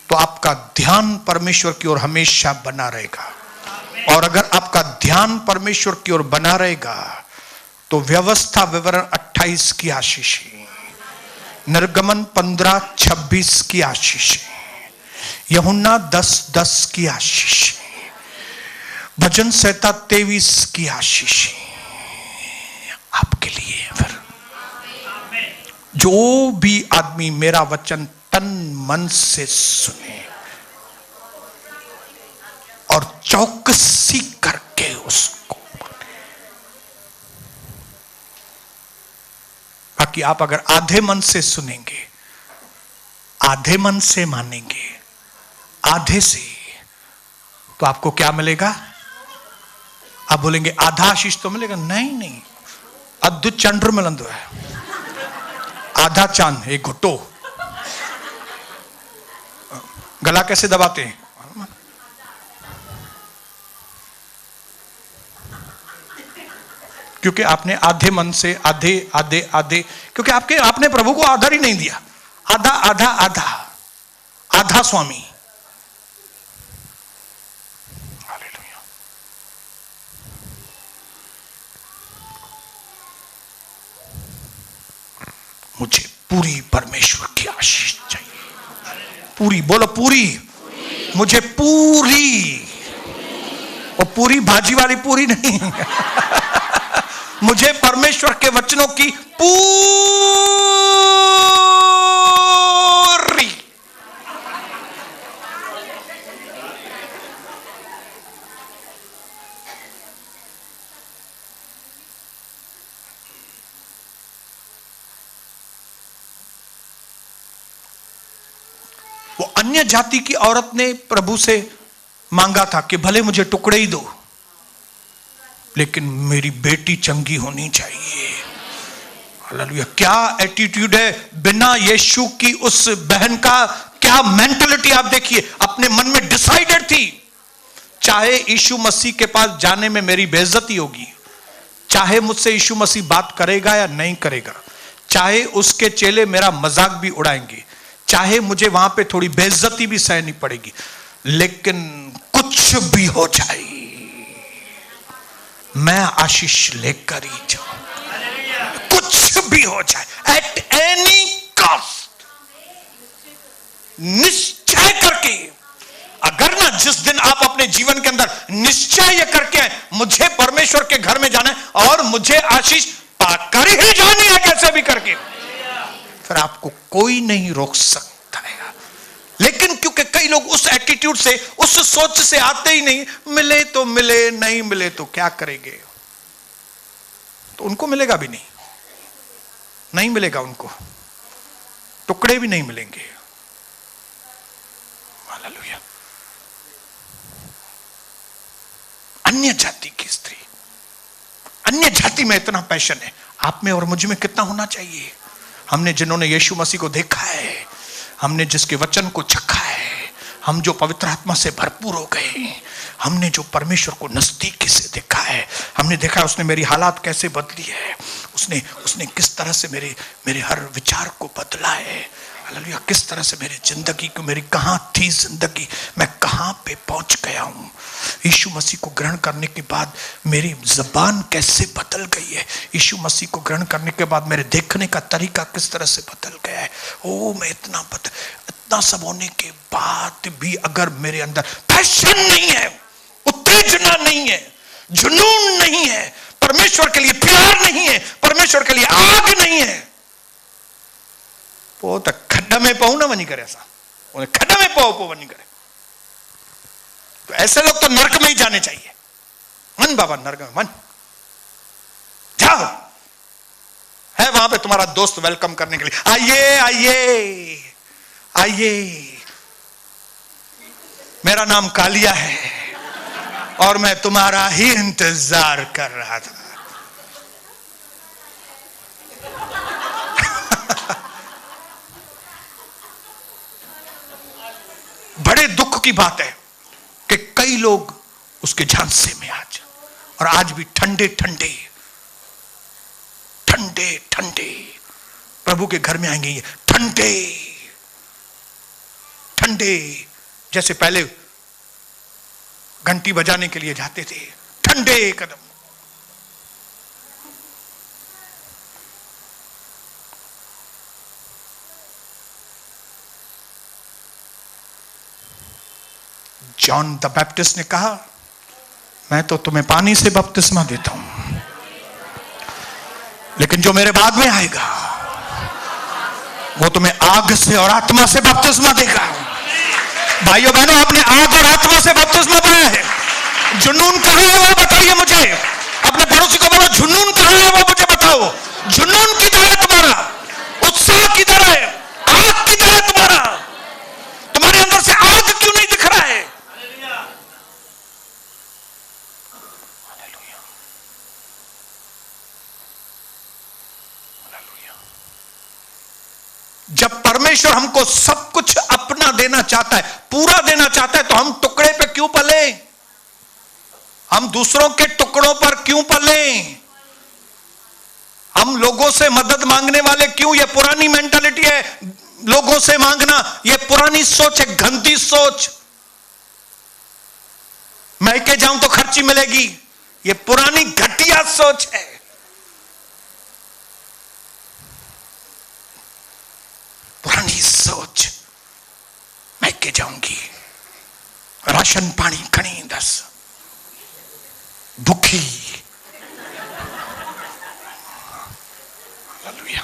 तो आपका ध्यान परमेश्वर की ओर हमेशा बना रहेगा, और अगर आपका ध्यान परमेश्वर की ओर बना रहेगा तो व्यवस्था विवरण 28 की आशीष है, निर्गमन 15:26 की आशीष है, यूहन्ना 10:10 की आशीष है, भजन संहिता 23 की आशीष है आपके लिए। फिर जो भी आदमी मेरा वचन तन मन से सुने और चौकसी करके उसको, बाकी आप अगर आधे मन से सुनेंगे, आधे मन से मानेंगे, आधे से, तो आपको क्या मिलेगा? आप बोलेंगे आधा आशीष तो मिलेगा। नहीं, अद्भुत चंद्र मिलंद है, आधा चांद एक घुट्टो। गला कैसे दबाते हैं? क्योंकि आपने आधे मन से आधे, क्योंकि आपने प्रभु को आधार ही नहीं दिया। आधा स्वामी। हालेलुया। मुझे पूरी परमेश्वर की आशीष चाहिए। पूरी बोलो, पूरी। मुझे पूरी, और पूरी भाजी वाली पूरी नहीं मुझे परमेश्वर के वचनों की पूरी। वो अन्य जाति की औरत ने प्रभु से मांगा था कि भले मुझे टुकड़े ही दो, लेकिन मेरी बेटी चंगी होनी चाहिए। हालेलुया। क्या एटीट्यूड है बिना यीशु की उस बहन का, क्या मेंटालिटी आप देखिए। अपने मन में डिसाइडेड थी, चाहे यीशु मसीह के पास जाने में मेरी बेइज्जती होगी, चाहे मुझसे यीशु मसीह बात करेगा या नहीं करेगा, चाहे उसके चेले मेरा मजाक भी उड़ाएंगे, चाहे मुझे वहां पे थोड़ी बेइज्जती भी सहनी पड़ेगी, लेकिन कुछ भी हो जाए मैं आशीष लेकर ही जाऊं। कुछ भी हो जाए, एट एनी कॉस्ट, निश्चय करके। अगर ना जिस दिन आप अपने जीवन के अंदर निश्चय ये करके आए, मुझे परमेश्वर के घर में जाना है और मुझे आशीष पाकर ही जानी है कैसे भी करके, फिर आपको कोई नहीं रोक सकता है। लेकिन क्योंकि कई लोग उस एटीट्यूड से, उस सोच से आते ही नहीं, मिले तो मिले, नहीं मिले तो क्या करेंगे, तो उनको मिलेगा भी नहीं, नहीं मिलेगा उनको, टुकड़े भी नहीं मिलेंगे। हालेलुया। अन्य जाति की स्त्री, अन्य जाति में इतना पैशन है, आप में और मुझ में कितना होना चाहिए। हमने जिन्होंने यीशु मसीह को देखा है, हमने जिसके वचन को चखा है, हम जो पवित्र आत्मा से भरपूर हो गए, हमने जो परमेश्वर को नजदीकी से देखा है, हमने देखा है उसने मेरी हालात कैसे बदली है, उसने किस तरह से मेरे हर विचार को बदला है। हालेलुया। किस तरह से मेरी जिंदगी को, मेरी कहां थी जिंदगी, मैं कहां पे पहुंच गया हूं। यीशु मसीह को ग्रहण करने के बाद मेरी जबान कैसे बदल गई है, यीशु मसीह को ग्रहण करने के बाद मेरे देखने का तरीका किस तरह से बदल गया है। ओ मैं इतना सब होने के बाद भी अगर मेरे अंदर पैशन नहीं है, उत्तेजना नहीं है, जुनून नहीं है, परमेश्वर के लिए प्यार नहीं है, परमेश्वर के लिए आग नहीं है, वो तो खड्डा में पाऊ ना वनी करे, ऐसा उन्हें खड्डा में पाओ वनी करे। तो ऐसे लोग तो नरक में ही जाने चाहिए। मन बाबा नरक में मन जाओ, है वहां पे तुम्हारा दोस्त वेलकम करने के लिए, आइए आइए आइए, मेरा नाम कालिया है और मैं तुम्हारा ही इंतजार कर रहा था। बड़े दुख की बात है कि कई लोग उसके झांसे में आज भी ठंडे ठंडे ठंडे ठंडे प्रभु के घर में आएंगे, ये ठंडे ठंडे, जैसे पहले घंटी बजाने के लिए जाते थे, ठंडे कदम। जॉन द बैप्टिस्ट ने कहा, मैं तो तुम्हें पानी से बपतिस्मा देता हूं, लेकिन जो मेरे बाद में आएगा वो तुम्हें आग से और आत्मा से बपतिस्मा देगा। भाइयों बहनों, आपने आग और आत्मा से बपतिस्मा पाया है। जुनून कहां है वो बताइए मुझे। अपने पड़ोसी को बोलो, जुनून कहां है वो मुझे बताओ। जुनून किधर है तुम्हारा, उत्साह किधर है, आग किधर है तुम्हारा, तुम्हारे अंदर से आग क्यों नहीं दिख रहा है। जब परमेश्वर हमको सब कुछ अपना देना चाहता है, पूरा देना चाहता है, तो हम टुकड़े पे क्यों पले, हम दूसरों के टुकड़ों पर क्यों पले, हम लोगों से मदद मांगने वाले क्यों। ये पुरानी मेंटालिटी है, लोगों से मांगना, ये पुरानी सोच है, गंदी सोच। मैके जाऊं तो खर्ची मिलेगी, ये पुरानी घटिया सोच है। सोच, मैं के जाऊंगी, राशन पानी खणी दस, भूखी। हालेलुया।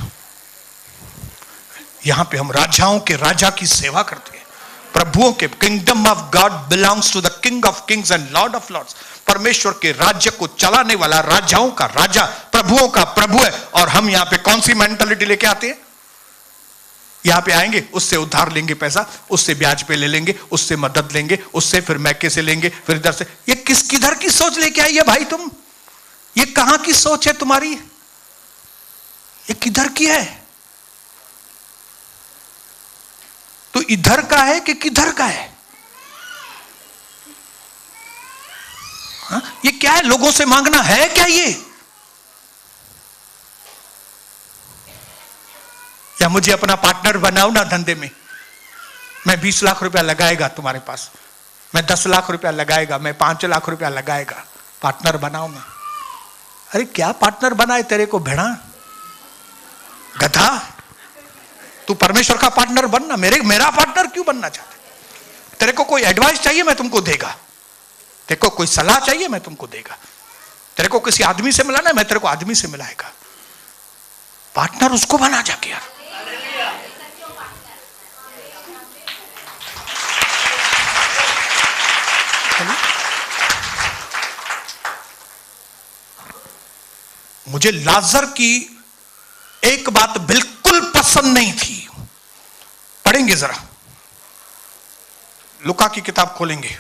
यहां पे हम राजाओं के राजा की सेवा करते हैं, प्रभुओं के। Kingdom of God belongs to the King of Kings and Lord of Lords. परमेश्वर के राज्य को चलाने वाला राजाओं का राजा, प्रभुओं का प्रभु है। और हम यहां पे कौन सी मेंटालिटी लेके आते हैं? यहां पे आएंगे, उससे उधार लेंगे पैसा, उससे ब्याज पे ले लेंगे, उससे मदद लेंगे, उससे फिर मैके से लेंगे, फिर इधर से। ये किधर की सोच लेके आई है भाई तुम? ये कहां की सोच है तुम्हारी? ये किधर की है? तो इधर का है कि किधर का है? हा? ये क्या है? लोगों से मांगना है क्या ये? या मुझे अपना पार्टनर बनाओ ना धंधे में, मैं 20 लाख रुपया लगाएगा तुम्हारे पास, मैं 10 लाख रुपया लगाएगा, मैं 5 लाख रुपया लगाएगा, पार्टनर बनाओ ना। अरे क्या पार्टनर बनाए तेरे को भेड़ा, गधा? तू परमेश्वर का पार्टनर बनना, मेरा पार्टनर क्यों बनना चाहते? तेरे को कोई एडवाइस चाहिए मैं तुमको देगा, तेरे को कोई सलाह चाहिए मैं तुमको देगा, तेरे को किसी आदमी से मिलाना है मैं तेरे को आदमी से मिलाएगा। पार्टनर उसको बना जाके यार। मुझे लाजर की एक बात बिल्कुल पसंद नहीं थी। पढ़ेंगे जरा, लुका की किताब खोलेंगे,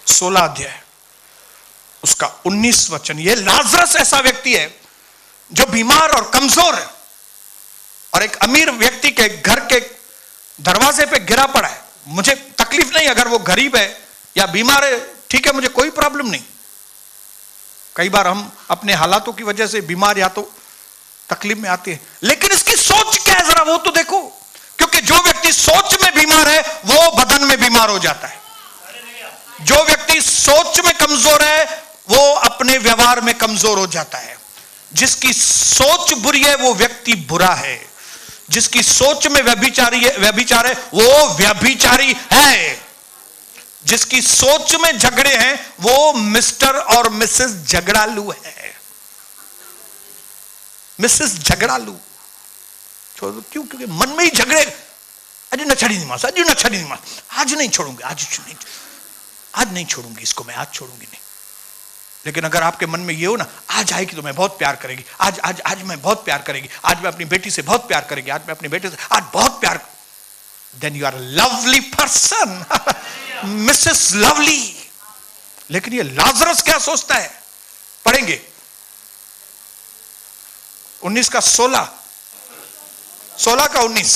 सोलह अध्याय, उसका 19 वचन। ये लाजरस ऐसा व्यक्ति है जो बीमार और कमजोर है, और एक अमीर व्यक्ति के घर के दरवाजे पे गिरा पड़ा है। मुझे तकलीफ नहीं अगर वो गरीब है या बीमार है, ठीक है, मुझे कोई प्रॉब्लम नहीं। कई बार हम अपने हालातों की वजह से बीमार या तो तकलीफ में आते हैं, लेकिन इसकी सोच क्या है जरा वो तो देखो। क्योंकि जो व्यक्ति सोच में बीमार है वो बदन में बीमार हो जाता है। जो व्यक्ति सोच में कमजोर है वो अपने व्यवहार में कमजोर हो जाता है। जिसकी सोच बुरी है वो व्यक्ति बुरा है। जिसकी सोच में व्यभिचार है वो व्यभिचारी है। जिसकी सोच में झगड़े हैं वो मिस्टर और मिसेस झगड़ालू है। मिसेस झगड़ालू क्यों? क्योंकि मन में ही झगड़े। अजू न छड़ी नहीं मास, अजू न छड़ी नहीं मास, आज नहीं छोड़ूंगी, आज नहीं छोड़ूंगी इसको, मैं आज छोड़ूंगी नहीं। लेकिन अगर आपके मन में ये हो ना, आज आएगी तो मैं बहुत प्यार करेगी, आज मैं बहुत प्यार करेगी, आज मैं अपनी बेटी से बहुत प्यार करेगी, आज मैं अपनी बेटे से आज बहुत प्यार, then you are lovely person, Mrs lovely. लेकिन ये लाजरस क्या सोचता है? पढ़ेंगे 19 का 16 का 19,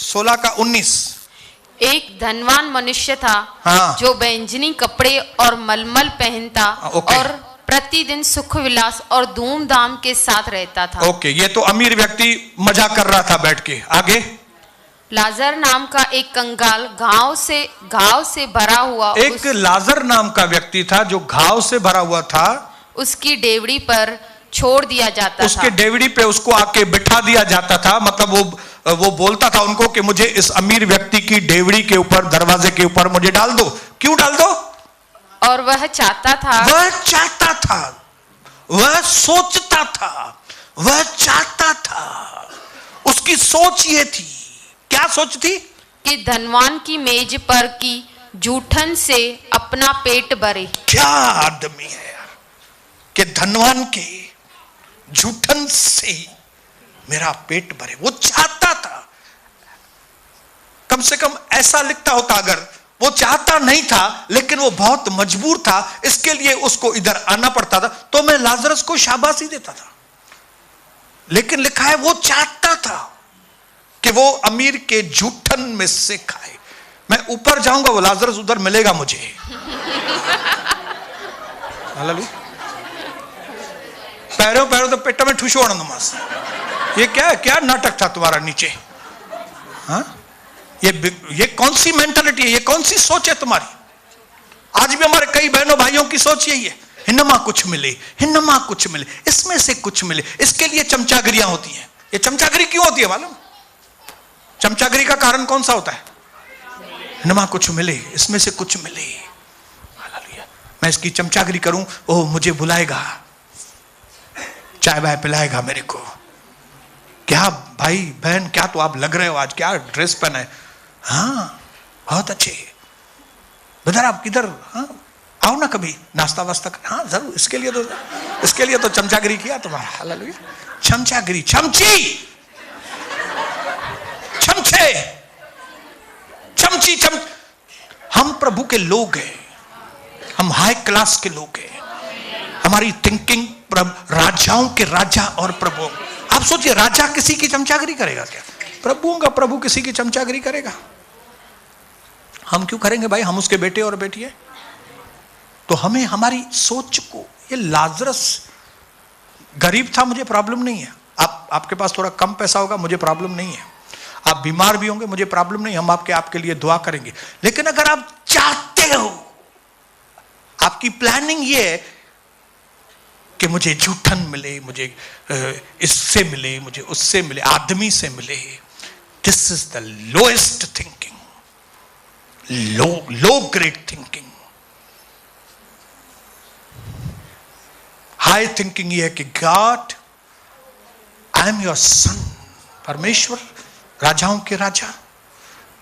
16 का 19। एक धनवान मनुष्य था, हाँ। जो बैंजनी कपड़े और मलमल पहनता ओके। और प्रतिदिन सुख विलास और धूमधाम के साथ रहता था। ओके, ये तो अमीर व्यक्ति मजा कर रहा था बैठ के। आगे, लाजर नाम का एक कंगाल घाव से भरा हुआ एक लाजर नाम का व्यक्ति था जो घाव से भरा हुआ था, उसकी डेवड़ी पर छोड़ दिया जाता उसके था। डेवड़ी पे उसको आके बिठा दिया जाता था। मतलब वो बोलता था उनको कि मुझे इस अमीर व्यक्ति की डेवड़ी के ऊपर, दरवाजे के ऊपर मुझे डाल दो। क्यों डाल दो? और वह चाहता था, वह सोचता था, वह चाहता था। उसकी सोच ये थी, क्या सोच थी? कि धनवान की मेज पर की जूठन से अपना पेट भरे। क्या आदमी है यार, कि धनवान के जूठन से मेरा पेट भरे। वो चाहता था। कम से कम ऐसा लिखता होता, अगर वो चाहता नहीं था लेकिन वो बहुत मजबूर था, इसके लिए उसको इधर आना पड़ता था, तो मैं लाजरस को शाबाशी देता था। लेकिन लिखा है वो चाहता था कि वो अमीर के जूठन में से खाए। मैं ऊपर जाऊंगा, वो लाजरस उधर मिलेगा मुझे। पैरों तो पेट में ठुशो नमाज। ये क्या नाटक था तुम्हारा नीचे? हाँ, ये कौन सी मेंटालिटी है? ये कौन सी सोच है तुम्हारी? आज भी हमारे कई बहनों भाइयों की सोच यही है, हिन्नमा कुछ मिले, हिन्नमा कुछ मिले, इसमें से कुछ मिले। इसके लिए चमचागिरियां होती हैं। ये चमचागिरी क्यों होती है मालूम? चमचागिरी का कारण कौन सा होता है? हिन्नमा कुछ मिले, इसमें से कुछ मिले। हालेलुया। मैं इसकी चमचागिरी करूं, ओह मुझे बुलाएगा, चाय बाय पिलाएगा मेरे को। क्या भाई बहन, क्या तो आप लग रहे हो आज, क्या ड्रेस पहना है, हाँ बहुत अच्छे। ब्रदर आप किधर, हाँ आओ ना कभी नाश्ता वास्ता कर। हाँ जरूर, इसके लिए तो चमचागिरी किया तुम्हारा। हालेलुया। चमचागिरी, चमची, चमचे, चमची, हम प्रभु के लोग हैं, हम हाई क्लास के लोग हैं। हमारी थिंकिंग राजाओं के राजा और प्रभु। आप सोचिए, राजा किसी की चमचागिरी करेगा क्या? प्रभुओं का प्रभु किसी की चमचागिरी करेगा? हम क्यों करेंगे भाई, हम उसके बेटे और बेटी है। तो हमें हमारी सोच को, ये लाजरस गरीब था, मुझे प्रॉब्लम नहीं है। आपके पास थोड़ा कम पैसा होगा, मुझे प्रॉब्लम नहीं है। आप बीमार भी होंगे, मुझे प्रॉब्लम नहीं, हम आपके लिए दुआ करेंगे। लेकिन अगर आप चाहते हो, आपकी प्लानिंग ये है कि मुझे जूठन मिले, मुझे इससे मिले, मुझे उससे मिले, आदमी से मिले, this is the lowest thinking, low grade thinking. High thinking ये है कि God, I am your son, परमेश्वर राजाओं के राजा,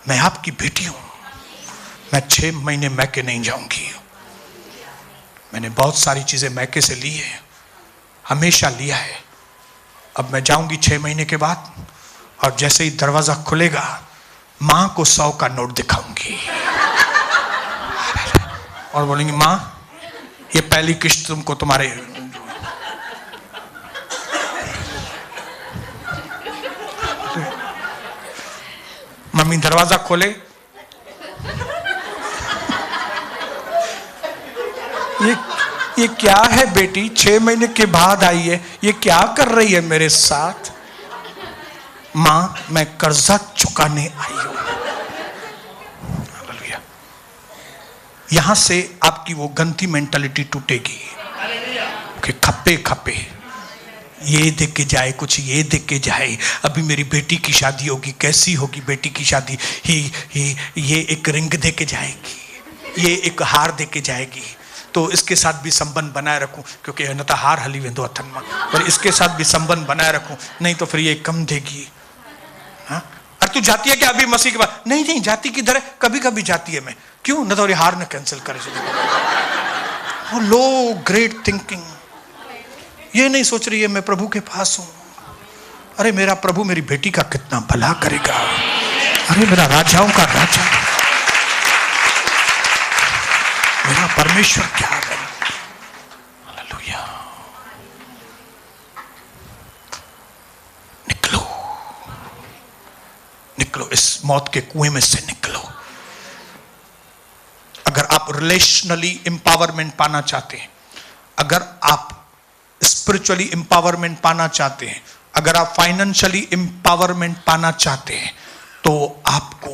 मैं आपकी बेटी हूं। मैं 6 महीने मैके नहीं जाऊंगी। मैंने बहुत सारी चीजें मैके से ली है, हमेशा लिया है। अब मैं जाऊंगी 6 महीने के बाद, और जैसे ही दरवाजा खुलेगा मां को 100 का नोट दिखाऊंगी और बोलेंगी, मां ये पहली किस्त तुमको तुम्हारे। मम्मी दरवाजा खोले, ये क्या है बेटी, 6 महीने के बाद आई है, ये क्या कर रही है मेरे साथ? मां मैं कर्जा चुकाने आई हूं। हालेलुया। यहां से आपकी वो गंदी मेंटालिटी टूटेगी कि खप्पे खप्पे, ये देख के जाए, कुछ ये देख के जाए। अभी मेरी बेटी की शादी होगी, कैसी होगी बेटी की शादी, ये एक रिंग दे के जाएगी, ये एक हार दे के जाएगी, तो इसके साथ भी संबंध बनाए रखूं, क्योंकि न तो हार हली वेंदो हथन में, पर इसके साथ भी संबंध बनाए रखूं, नहीं तो फिर ये कम देगी। हाँ? अरे तू जाती है क्या अभी मसीह के बाद? नहीं जाती किधर है, कभी कभी जाती है। मैं क्यों, न तो हार न कैंसिल करे। वो लो ग्रेट थिंकिंग, ये नहीं सोच रही है मैं प्रभु के पास हूं। अरे मेरा प्रभु मेरी बेटी का कितना भला करेगा, अरे मेरा राजाओं का राजा, मेरा परमेश्वर क्या है। हालेलुया। निकलो, निकलो इस मौत के कुएं में से निकलो। अगर आप रिलेशनली एम्पावरमेंट पाना चाहते हैं, अगर आप स्पिरिचुअली एम्पावरमेंट पाना चाहते हैं, अगर आप फाइनेंशियली एम्पावरमेंट पाना चाहते हैं, तो आपको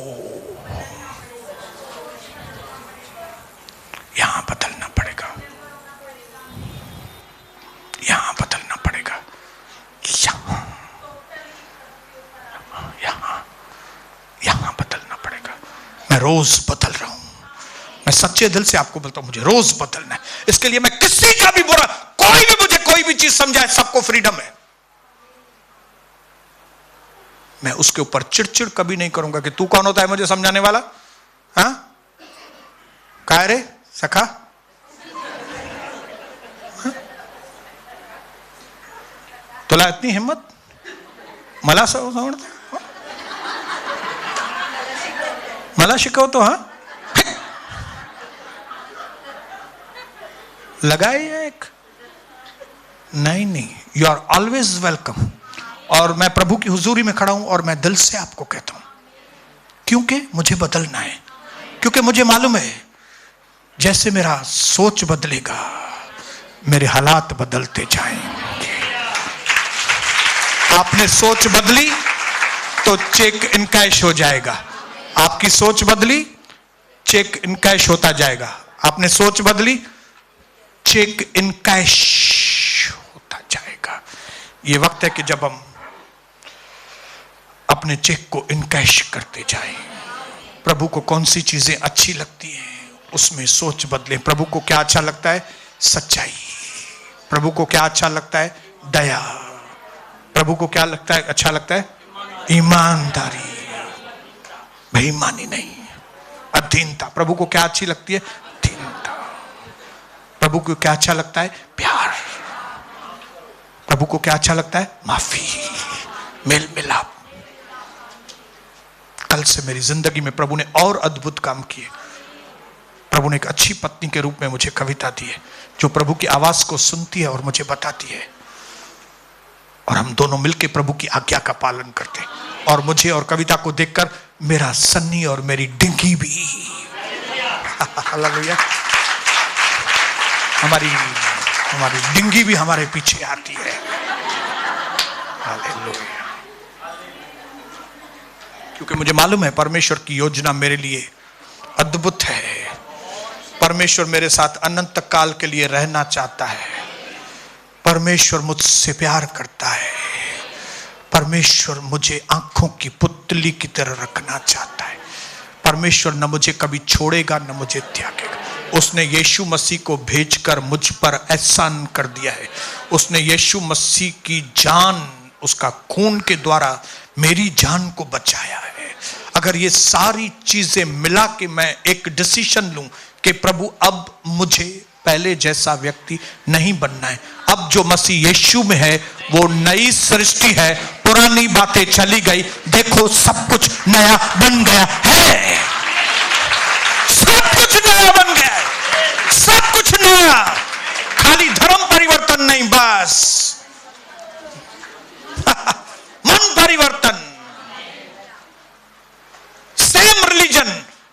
यहां बदलना पड़ेगा, यहां बदलना पड़ेगा, यहां बदलना पड़ेगा। मैं रोज बदल रहा हूं, मैं सच्चे दिल से आपको बोलता हूं, मुझे रोज बदलना है। इसके लिए मैं किसी का भी बुरा, कोई भी मुझे कोई भी चीज समझाए, सबको फ्रीडम है। मैं उसके ऊपर चिड़चिड़ कभी नहीं करूंगा कि तू कौन होता है मुझे समझाने वाला। हाँ काय रे सखा, हाँ? तुला इतनी हिम्मत मला मला शिकवतो? हाँ लगाए एक नहीं, यू आर ऑलवेज वेलकम। और मैं प्रभु की हुजूरी में खड़ा हूं और मैं दिल से आपको कहता हूं, क्योंकि मुझे बदलना है, क्योंकि मुझे मालूम है जैसे मेरा सोच बदलेगा मेरे हालात बदलते जाएंगे। आपने सोच बदली तो चेक इनकैश हो जाएगा, आपकी सोच बदली चेक इनकैश होता जाएगा। आपने सोच बदली, चेक इन कैश होता जाएगा। ये वक्त है कि जब हम अपने चेक को इन कैश करते जाएं। प्रभु को कौन सी चीजें अच्छी लगती हैं उसमें सोच बदलें। प्रभु को क्या अच्छा लगता है? सच्चाई। प्रभु को क्या अच्छा लगता है? दया। प्रभु को क्या लगता है? अच्छा लगता है? ईमानदारी, बेईमानी नहीं, अधीनता। प्रभु को क्या अच्छी लगती है? अधीनता। प्रभु को क्या अच्छा लगता है? प्यार। प्रभु को क्या अच्छा लगता है? माफी, मेल मिलाप। कल से मेरी जिंदगी में प्रभु ने और अद्भुत काम किए। प्रभु ने एक अच्छी पत्नी के रूप में मुझे कविता दी है, जो प्रभु की आवाज को सुनती है और मुझे बताती है, और हम दोनों मिलकर प्रभु की आज्ञा का पालन करते। और मुझे और कविता को देखकर मेरा सन्नी और मेरी डिंगी भी हालेलुया, हमारी डिंगी भी हमारे पीछे आती है। हालेलुया। क्योंकि मुझे मालूम है परमेश्वर की योजना मेरे लिए अद्भुत है। परमेश्वर मेरे साथ अनंत काल के लिए रहना चाहता है। परमेश्वर मुझसे प्यार करता है। परमेश्वर मुझे आंखों की पुतली की तरह रखना चाहता है। परमेश्वर न मुझे कभी छोड़ेगा न मुझे त्यागेगा। उसने यीशु मसीह को भेजकर मुझ पर एहसान कर दिया है। उसने यीशु मसीह की जान, उसका खून के द्वारा मेरी जान को बचाया है। अगर ये सारी चीजें मिला के मैं एक डिसीजन लूं कि प्रभु अब मुझे पहले जैसा व्यक्ति नहीं बनना है, अब जो मसीह यीशु में है वो नई सृष्टि है, पुरानी बातें चली गई, देखो सब कुछ नया बन गया है। सब कुछ नया बन गया है, सब कुछ नया। खाली धर्म परिवर्तन नहीं, बस मन परिवर्तन। Same religion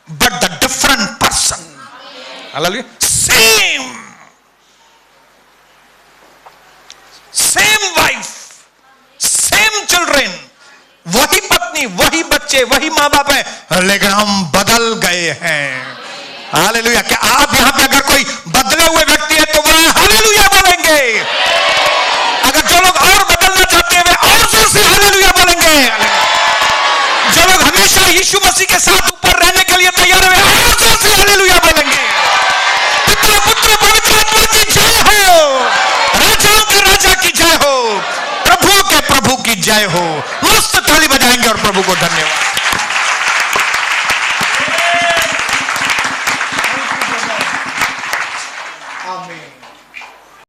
but the different person. Hallelujah. Same wife, same children, वही पत्नी, वही बच्चे, वही माँ बाप है, लेकिन हम बदल गए हैं। हालेलुया। क्या आप यहां पे अगर कोई बदले हुए व्यक्ति है तो वह हालेलुया बोलेंगे। अगर जो लोग और बदलना चाहते हैं वे और जोर से हालेलुया बोलेंगे। जो लोग हमेशा यीशु मसीह के साथ ऊपर रहने के लिए तैयार हैं वे और जोर से हालेलुया बोलेंगे। पिता पुत्र पवित्र आत्मा की जय हो, राजाओं के राजा की जय हो, प्रभुओं के प्रभु की जय हो। मस्त ताली बजाएंगे और प्रभु को धन्यवाद। आमीन।